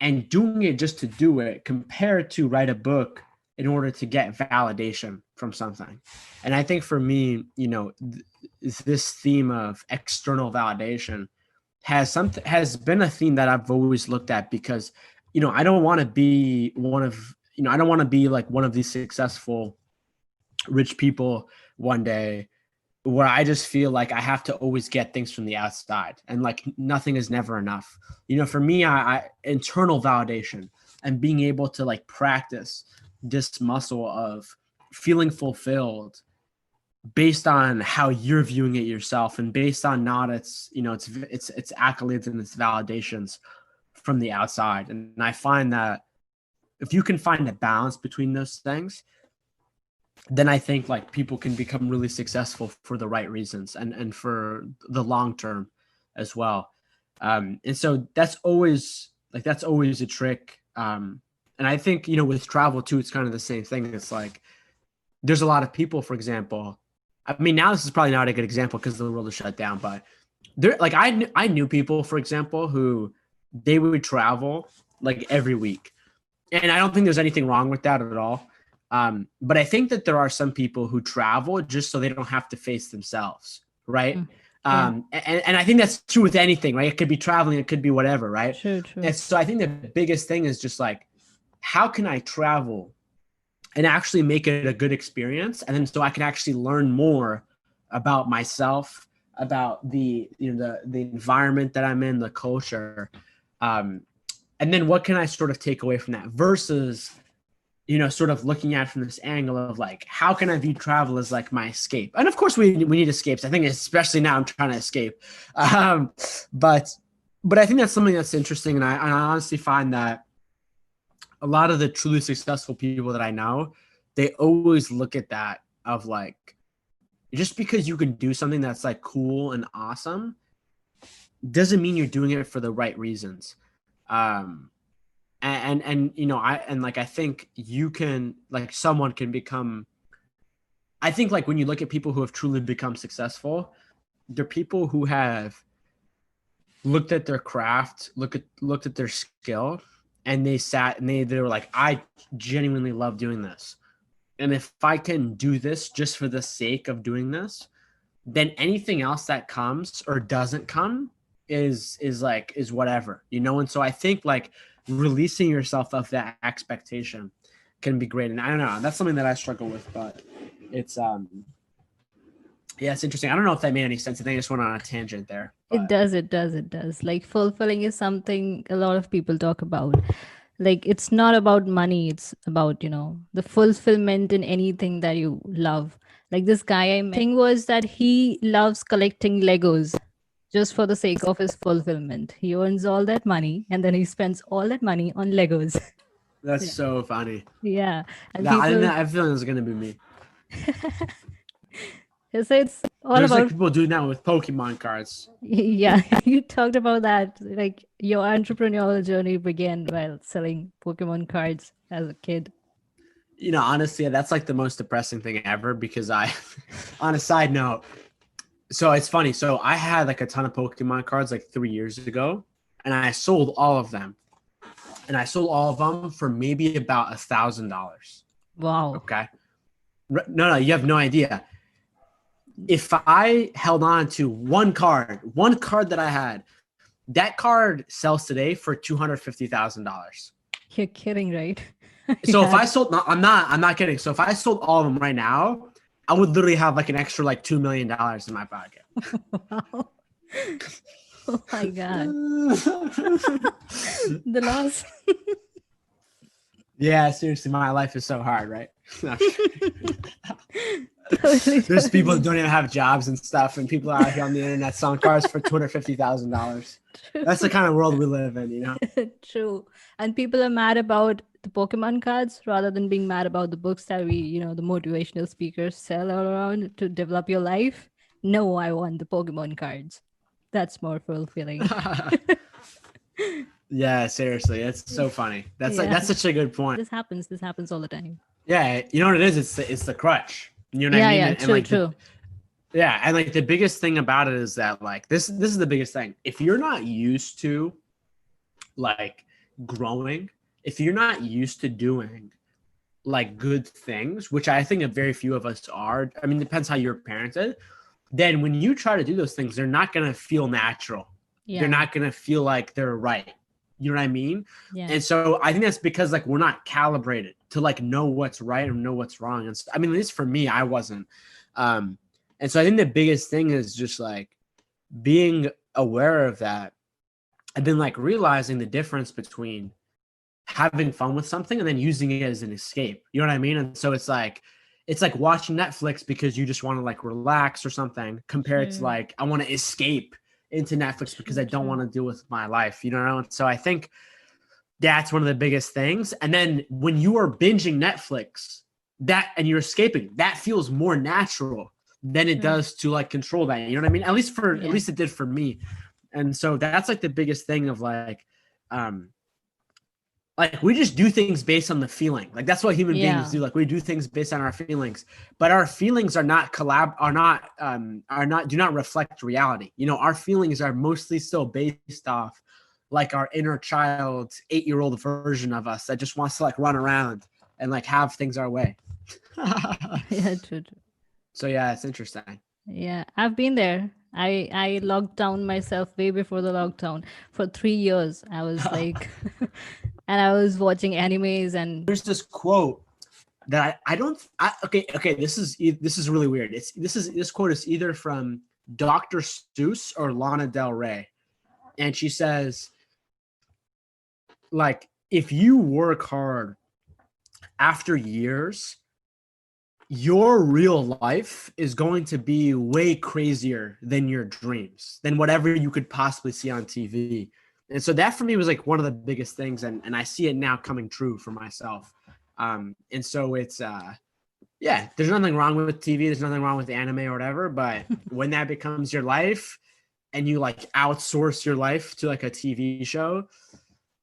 Speaker 1: and doing it just to do it compared to write a book in order to get validation from something? And I think for me, you know, this theme of external validation has been a theme that I've always looked at, because, you know, I don't want to be one of, you know, I don't want to be like one of these successful rich people one day where I just feel like I have to always get things from the outside and like nothing is never enough. You know, for me, I internal validation and being able to like practice this muscle of feeling fulfilled based on how you're viewing it yourself, and based on not its, you know, it's accolades and its validations from the outside. And I find that if you can find a balance between those things, then I think like people can become really successful for the right reasons, and for the long term as well. And so that's always a trick. And I think, you know, with travel too, it's kind of the same thing. It's like there's a lot of people, for example. I mean, now this is probably not a good example because the world is shut down, but there, like I knew people, for example, who they would travel like every week, and I don't think there's anything wrong with that at all. But I think that there are some people who travel just so they don't have to face themselves, right?
Speaker 2: Mm. Yeah,
Speaker 1: And I think that's true with anything, right? It could be traveling, it could be whatever, right?
Speaker 2: true, true.
Speaker 1: And so I think the biggest thing is just like, how can I travel and actually make it a good experience, and then so I can actually learn more about myself, about the, you know, the environment that I'm in, the culture, and then what can I sort of take away from that versus, you know, sort of looking at it from this angle of like, how can I view travel as like my escape? And of course we need escapes. I think especially now I'm trying to escape. Um, but I think that's something that's interesting. And I honestly find that a lot of the truly successful people that I know, they always look at that of like, just because you can do something that's like cool and awesome doesn't mean you're doing it for the right reasons. Um, and you know, I think you can, like, someone can become, I think like when you look at people who have truly become successful, they're people who have looked at their craft, looked at their skill, and they sat and they were like, I genuinely love doing this, and if I can do this just for the sake of doing this, then anything else that comes or doesn't come is whatever, and so I think like releasing yourself of that expectation can be great. And I don't know, that's something that I struggle with, but it's it's interesting. I don't know if that made any sense. I think I just went on a tangent there, but.
Speaker 2: It does. Like fulfilling is something a lot of people talk about. Like it's not about money, it's about, the fulfillment in anything that you love. Like this guy I met, thing was that he loves collecting Legos just for the sake of his fulfillment. He earns all that money and then he spends all that money on Legos.
Speaker 1: That's so funny.
Speaker 2: Yeah. And
Speaker 1: I
Speaker 2: people,
Speaker 1: have a feeling it's gonna be me.
Speaker 2: so it's all
Speaker 1: There's
Speaker 2: about
Speaker 1: like people doing that with Pokemon cards.
Speaker 2: Yeah, you talked about that. Like your entrepreneurial journey began while selling Pokemon cards as a kid.
Speaker 1: Honestly, that's like the most depressing thing ever, because on a side note, so it's funny. So I had like a ton of Pokemon cards like 3 years ago, and I sold all of them. And I sold all of them for maybe about $1,000.
Speaker 2: Wow.
Speaker 1: Okay. No, you have no idea. If I held on to one card that I had, that card sells today for $250,000.
Speaker 2: You're kidding, right?
Speaker 1: So if I sold, no, I'm not kidding. So if I sold all of them right now, I would literally have like an extra like $2 million in my pocket.
Speaker 2: Wow. Oh my God. The loss.
Speaker 1: Yeah, seriously, my life is so hard, right?
Speaker 2: Totally.
Speaker 1: There's people that don't even have jobs and stuff, and people are out here on the internet selling cars for $250,000. That's the kind of world we live in,
Speaker 2: True. And people are mad about the Pokemon cards rather than being mad about the books that we, the motivational speakers sell all around to develop your life. No, I want the Pokemon cards. That's more fulfilling.
Speaker 1: Yeah, seriously, it's so funny. That's such a good point.
Speaker 2: This happens all the time.
Speaker 1: Yeah, you know what it is? It's the crutch. You know what I mean?
Speaker 2: Yeah,
Speaker 1: And
Speaker 2: true,
Speaker 1: like
Speaker 2: true.
Speaker 1: and like the biggest thing about it is that like this is the biggest thing. If you're not used to like growing, if you're not used to doing like good things, which I think a very few of us are. I mean, it depends how you're parented. Then when you try to do those things, they're not gonna feel natural.
Speaker 2: Yeah.
Speaker 1: They're not gonna feel like they're right. You know what I mean?
Speaker 2: Yeah.
Speaker 1: And so I think that's because like we're not calibrated to like know what's right and know what's wrong. And so, I mean, at least for me, I wasn't. And so I think the biggest thing is just like being aware of that, and then like realizing the difference between having fun with something and then using it as an escape. You know what I mean? And so it's like watching Netflix because you just want to like relax or something, compared to like I want to escape into Netflix because I don't want to deal with my life, And so I think that's one of the biggest things. And then when you are binging Netflix, and you're escaping, that feels more natural than it does to like control that. You know what I mean? At least it did for me. And so that's like the biggest thing of like we just do things based on the feeling. Like that's what human beings do. Like we do things based on our feelings, but our feelings do not reflect reality. Our feelings are mostly still based off like our inner child, 8-year-old version of us that just wants to like run around and like have things our way.
Speaker 2: Yeah, true.
Speaker 1: So yeah, it's interesting.
Speaker 2: Yeah, I've been there. I locked down myself way before the lockdown. For 3 years, I was like, and I was watching animes. And
Speaker 1: there's this quote that okay. This is really weird. This quote is either from Dr. Seuss or Lana Del Rey, and she says, like, if you work hard after years, your real life is going to be way crazier than your dreams, than whatever you could possibly see on TV. And so that for me was like one of the biggest things. And I see it now coming true for myself. And so it's, there's nothing wrong with TV. There's nothing wrong with anime or whatever. But when that becomes your life and you like outsource your life to like a TV show,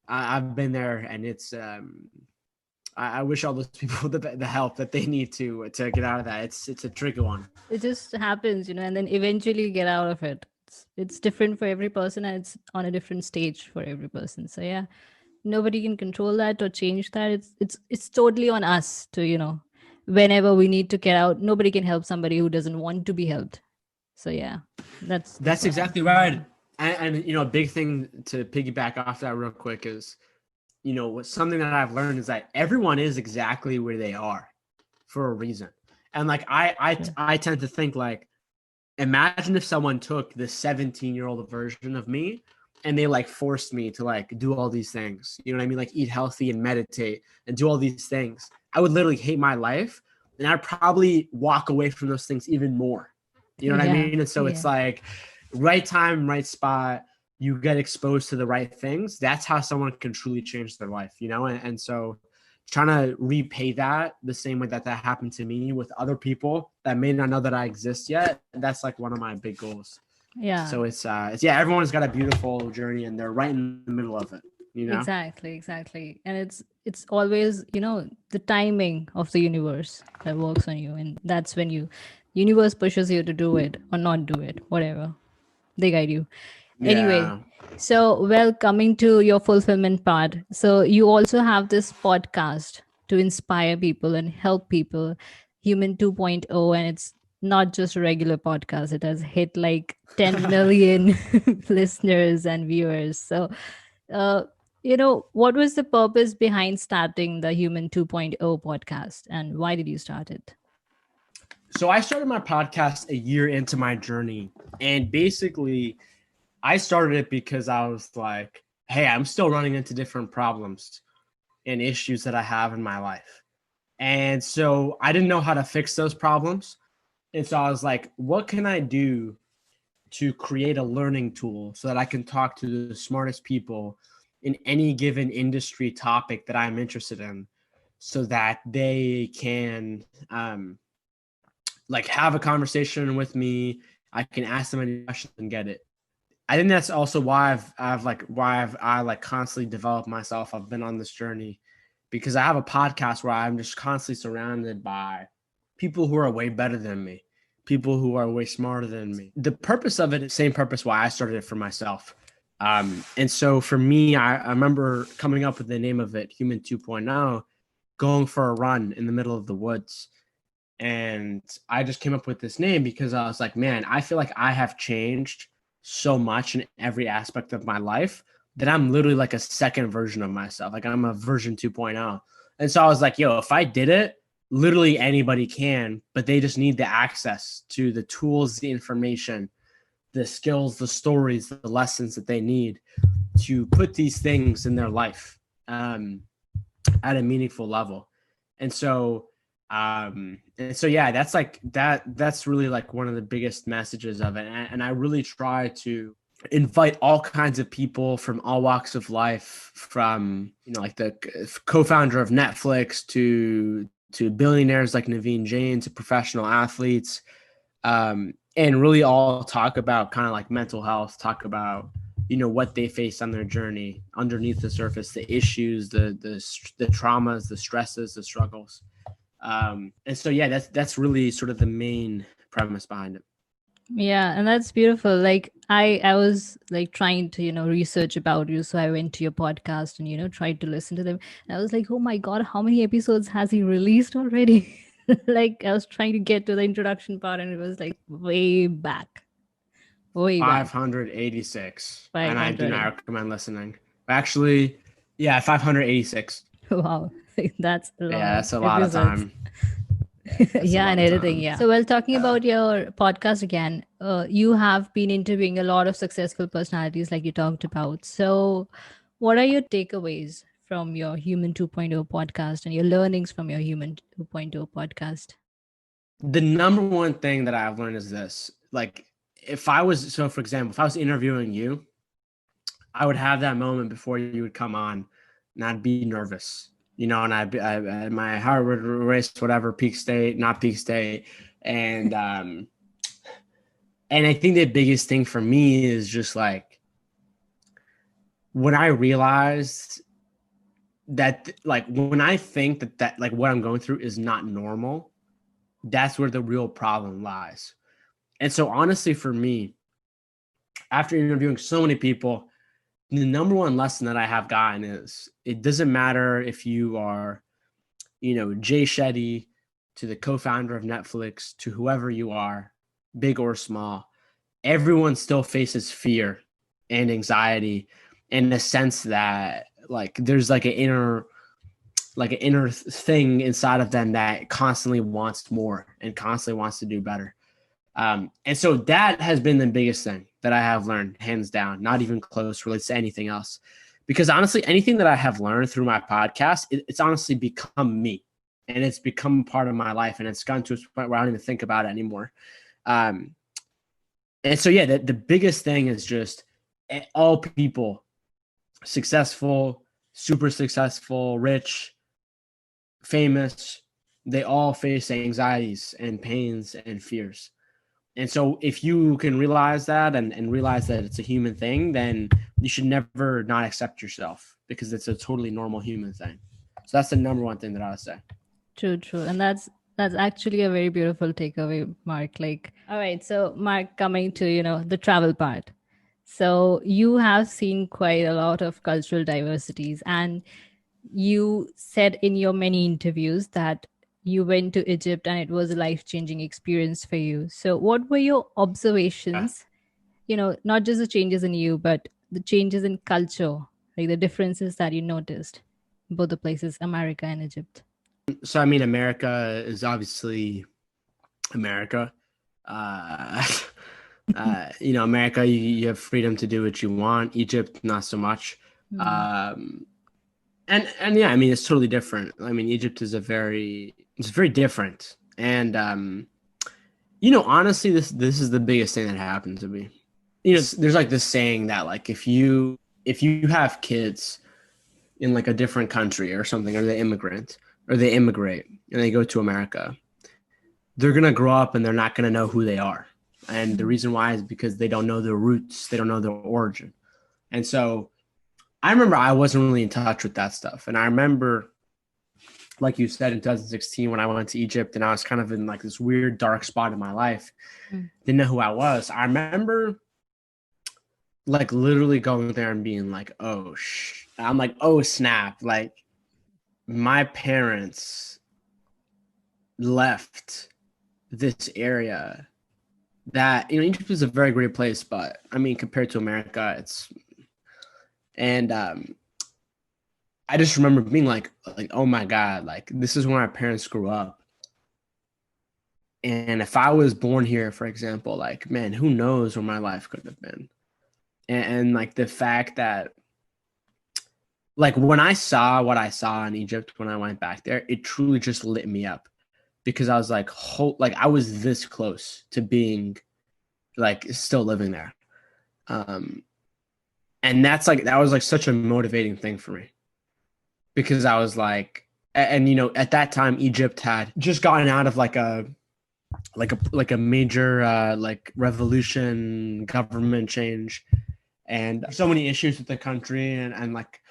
Speaker 1: I've been there, and it's, I wish all those people the help that they need to get out of that. It's a tricky one.
Speaker 2: It just happens, and then eventually you get out of it. It's different for every person, and it's on a different stage for every person. So yeah, nobody can control that or change that. It's totally on us to, whenever we need to get out. Nobody can help somebody who doesn't want to be helped. So yeah, that's
Speaker 1: exactly right. And you know, a big thing to piggyback off that real quick is, you know, what something that I've learned is that everyone is exactly where they are for a reason. And like I tend to think like, imagine if someone took the 17-year-old version of me and they like forced me to like do all these things. You know what I mean? Like eat healthy and meditate and do all these things. I would literally hate my life, and I'd probably walk away from those things even more. You know what I
Speaker 2: Yeah.
Speaker 1: mean? And so it's like right time, right spot. You get exposed to the right things. That's how someone can truly change their life, you know? And so trying to repay that the same way that happened to me with other people that may not know that I exist yet. That's like one of my big goals.
Speaker 2: Yeah.
Speaker 1: So it's yeah, everyone's got a beautiful journey and they're right in the middle of it, you know?
Speaker 2: Exactly. And it's always, you know, the timing of the universe that works on you. And that's when universe pushes you to do it or not do it, whatever. They guide you. Anyway,
Speaker 1: Yeah.
Speaker 2: so well, coming to your fulfillment part. So you also have this podcast to inspire people and help people, Human 2.0, and it's not just a regular podcast. It has hit like 10 million listeners and viewers. So, uh, you know, what was the purpose behind starting the Human 2.0 podcast, and why did you start it?
Speaker 1: So I started my podcast a year into my journey, and basically I started it because I was like, hey, I'm still running into different problems and issues that I have in my life. And so I didn't know how to fix those problems. And so I was like, what can I do to create a learning tool so that I can talk to the smartest people in any given industry topic that I'm interested in, so that they can like have a conversation with me. I can ask them any questions and get it. I think that's also why I like constantly developed myself. I've been on this journey because I have a podcast where I'm just constantly surrounded by people who are way better than me, people who are way smarter than me. The purpose of it is the same purpose why I started it for myself. And so for me, I remember coming up with the name of it, Human 2.0, going for a run in the middle of the woods. And I just came up with this name because I was like, man, I feel like I have changed so much in every aspect of my life that I'm literally like a second version of myself. Like I'm a version 2.0. And so I was like, yo, if I did it, literally anybody can, but they just need the access to the tools, the information, the skills, the stories, the lessons that they need to put these things in their life at a meaningful level. And so yeah, that's like that's really like one of the biggest messages of it. And I really try to invite all kinds of people from all walks of life, from, you know, like the co-founder of Netflix to billionaires like Naveen Jain, to professional athletes, and really all talk about kind of like mental health, talk about, you know, what they face on their journey underneath the surface, the issues, the traumas, the stresses, the struggles. And so yeah, that's really sort of the main premise behind it.
Speaker 2: Yeah, and that's beautiful. Like I was like trying to, you know, research about you. So I went to your podcast and, you know, tried to listen to them. And I was like, oh my God, how many episodes has he released already? Like I was trying to get to the introduction part and it was like way back. Way back.
Speaker 1: 586. And I do
Speaker 2: 500.
Speaker 1: not recommend listening. Actually, yeah, 586.
Speaker 2: Wow. That's a lot
Speaker 1: Yeah,
Speaker 2: of
Speaker 1: that's a lot of
Speaker 2: episodes.
Speaker 1: time. That's a
Speaker 2: Yeah,
Speaker 1: lot
Speaker 2: and
Speaker 1: of
Speaker 2: editing.
Speaker 1: time.
Speaker 2: Yeah. So, well, talking about your podcast again, you have been interviewing a lot of successful personalities, like you talked about. So, what are your takeaways from your Human 2.0 podcast and your learnings from your Human 2.0 podcast?
Speaker 1: The number one thing that I've learned is this. Like, for example, if I was interviewing you, I would have that moment before you would come on, and I'd be nervous, you know, and my heart would race, whatever, peak state, not peak state. And I think the biggest thing for me is just like when I realized that, like, when I think that like what I'm going through is not normal, that's where the real problem lies. And so honestly, for me, after interviewing so many people, the number one lesson that I have gotten is it doesn't matter if you are, you know, Jay Shetty, to the co-founder of Netflix, to whoever you are, big or small, everyone still faces fear and anxiety, in the sense that like there's like an inner thing inside of them that constantly wants more and constantly wants to do better. And so that has been the biggest thing that I have learned, hands down, not even close relates to anything else. Because honestly, anything that I have learned through my podcast, it's honestly become me, and it's become part of my life, and it's gotten to a point where I don't even think about it anymore. And so, yeah, the biggest thing is just all people, successful, super successful, rich, famous, they all face anxieties and pains and fears. And so if you can realize that and realize that it's a human thing, then you should never not accept yourself, because it's a totally normal human thing. So that's the number one thing that I would say.
Speaker 2: True. And that's actually a very beautiful takeaway, Mark. Like, all right, so Mark, coming to, the travel part. So you have seen quite a lot of cultural diversities, and you said in your many interviews that you went to Egypt and it was a life-changing experience for you. So what were your observations, not just the changes in you, but the changes in culture, like the differences that you noticed in both the places, America and Egypt?
Speaker 1: So, I mean, America is obviously America. America, you have freedom to do what you want. Egypt, not so much. And yeah, I mean, it's totally different. I mean, Egypt is it's very different. And, honestly, this is the biggest thing that happened to me. There's like this saying that like, if you have kids in like a different country or something, or they immigrate and they go to America, they're going to grow up and they're not going to know who they are. And the reason why is because they don't know their roots. They don't know their origin. And so I remember I wasn't really in touch with that stuff. And I remember, like you said, in 2016, when I went to Egypt and I was kind of in like this weird dark spot in my life, didn't know who I was. I remember like literally going there and being like, I'm like, oh snap. Like my parents left this area that, Egypt is a very great place, but I mean, compared to America, and I just remember being like, oh my God, like this is where my parents grew up. And if I was born here, for example, like, man, who knows where my life could have been. And like the fact that, like when I saw what I saw in Egypt, when I went back there, it truly just lit me up, because I was like, I was this close to being like still living there. And that was like such a motivating thing for me, because I was like, and at that time, Egypt had just gotten out of like a major like revolution, government change, and so many issues with the country. And like,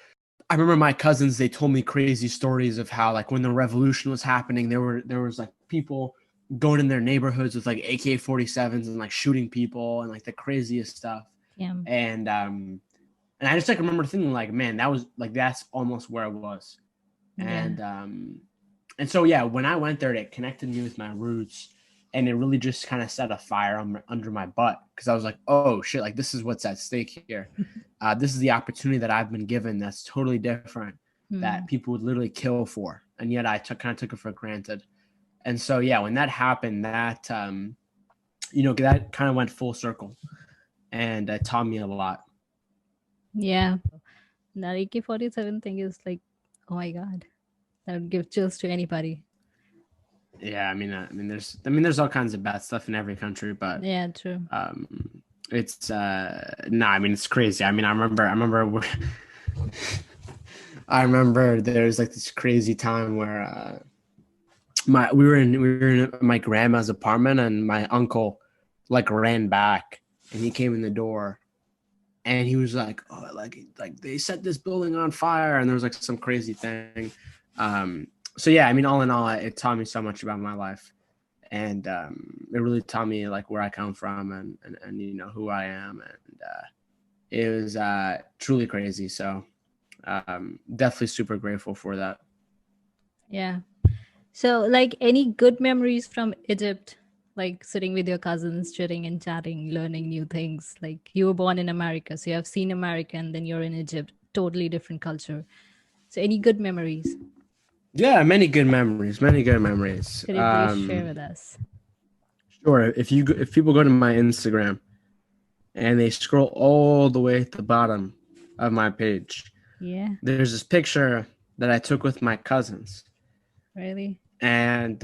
Speaker 1: I remember my cousins, they told me crazy stories of how like when the revolution was happening, there was like people going in their neighborhoods with like AK-47s and like shooting people and like the craziest stuff.
Speaker 2: Yeah.
Speaker 1: And I just like remember thinking like, man, that's almost where I was. Yeah. And so, yeah, when I went there, it connected me with my roots, and it really just kind of set a fire under my butt, because I was like, oh shit, like this is what's at stake here. This is the opportunity that I've been given that's totally different, that people would literally kill for. And yet I kind of took it for granted. And so, yeah, when that happened, that, that kind of went full circle, and it taught me a lot.
Speaker 2: Yeah. That AK-47 thing is like, oh my God, that would give chills to anybody.
Speaker 1: Yeah, I mean, there's all kinds of bad stuff in every country, but
Speaker 2: yeah, true.
Speaker 1: It's I mean, it's crazy. I mean, I remember I remember there's like this crazy time where we were in my grandma's apartment, and my uncle like ran back, and he came in the door, and he was like, oh, like they set this building on fire, and there was like some crazy thing. So yeah, I mean, all in all, it taught me so much about my life, and it really taught me like where I come from and who I am, and it was truly crazy. So definitely super grateful for that.
Speaker 2: Yeah. So like any good memories from Egypt like sitting with your cousins, chitting and chatting, learning new things. Like you were born in America, so you have seen America, and then you're in Egypt, totally different culture. So any good memories?
Speaker 1: Yeah, many good memories. Many good memories.
Speaker 2: Could you please share with us?
Speaker 1: Sure. If people go to my Instagram and they scroll all the way at the bottom of my page,
Speaker 2: Yeah,
Speaker 1: there's this picture that I took with my cousins,
Speaker 2: really?
Speaker 1: and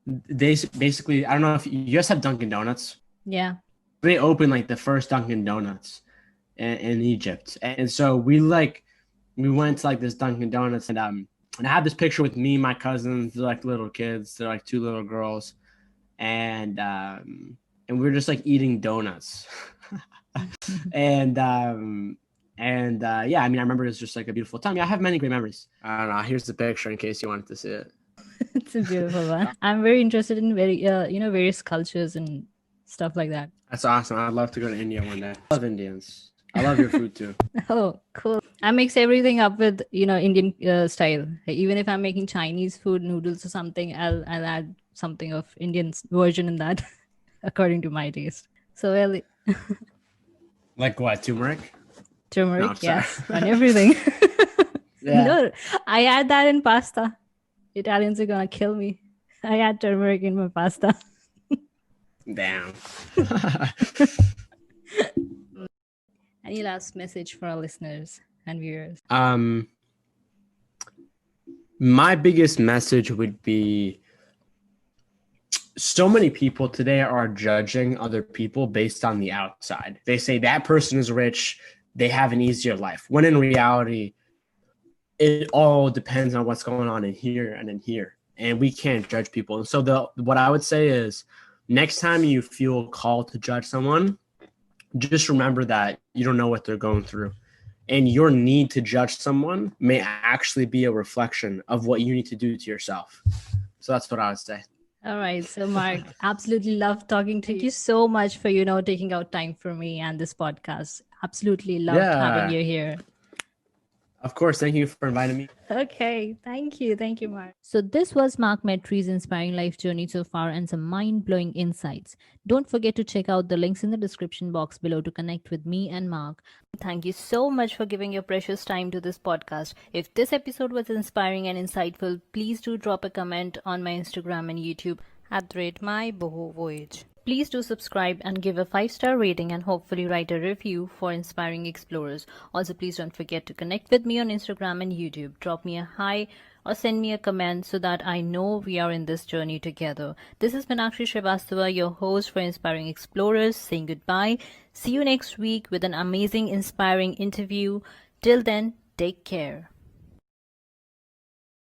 Speaker 1: they basically, I don't know if you guys have Dunkin' Donuts.
Speaker 2: Yeah.
Speaker 1: They opened like the first Dunkin' Donuts in Egypt, and so we went to like this Dunkin' Donuts, and I had this picture with me and my cousins. They're like little kids. They're like two little girls, and we were just like eating donuts, and yeah, I mean, I remember it was just like a beautiful time. Yeah, I have many great memories. I don't know. Here's the picture in case you wanted to see it.
Speaker 2: It's a beautiful one. I'm very interested in various cultures and stuff like that.
Speaker 1: That's awesome. I'd love to go to India one day. I love Indians. I love your food too.
Speaker 2: Oh, cool. I mix everything up with, Indian style. Like, even if I'm making Chinese food, noodles or something, I'll add something of Indian version in that according to my taste. So, well,
Speaker 1: Like what? Turmeric?
Speaker 2: turmeric,
Speaker 1: No, I'm sorry.
Speaker 2: yes, on everything.
Speaker 1: Yeah.
Speaker 2: No, I add that in pasta. Italians are gonna kill me. I add turmeric in my pasta.
Speaker 1: Damn.
Speaker 2: Any last message for our listeners and viewers?
Speaker 1: My biggest message would be, so many people today are judging other people based on the outside. They say that person is rich, they have an easier life. When in reality, it all depends on what's going on in here and in here. And we can't judge people. And so what I would say is, next time you feel called to judge someone, just remember that you don't know what they're going through. And your need to judge someone may actually be a reflection of what you need to do to yourself. So that's what I would say.
Speaker 2: All right. So, Mark, absolutely love talking to you. Thank you so much for, taking out time for me and this podcast. Absolutely loved having you here.
Speaker 1: Of course. Thank you for inviting me.
Speaker 2: Okay. Thank you. Thank you, Mark. So this was Mark Metry's inspiring life journey so far and some mind-blowing insights. Don't forget to check out the links in the description box below to connect with me and Mark. Thank you so much for giving your precious time to this podcast. If this episode was inspiring and insightful, please do drop a comment on my Instagram and YouTube at @MyBohoVoyage. Please do subscribe and give a 5-star rating and hopefully write a review for Inspiring Explorers. Also, please don't forget to connect with me on Instagram and YouTube. Drop me a hi or send me a comment so that I know we are in this journey together. This is Meenakshi Shrivastava, your host for Inspiring Explorers, saying goodbye. See you next week with an amazing, inspiring interview. Till then, take care.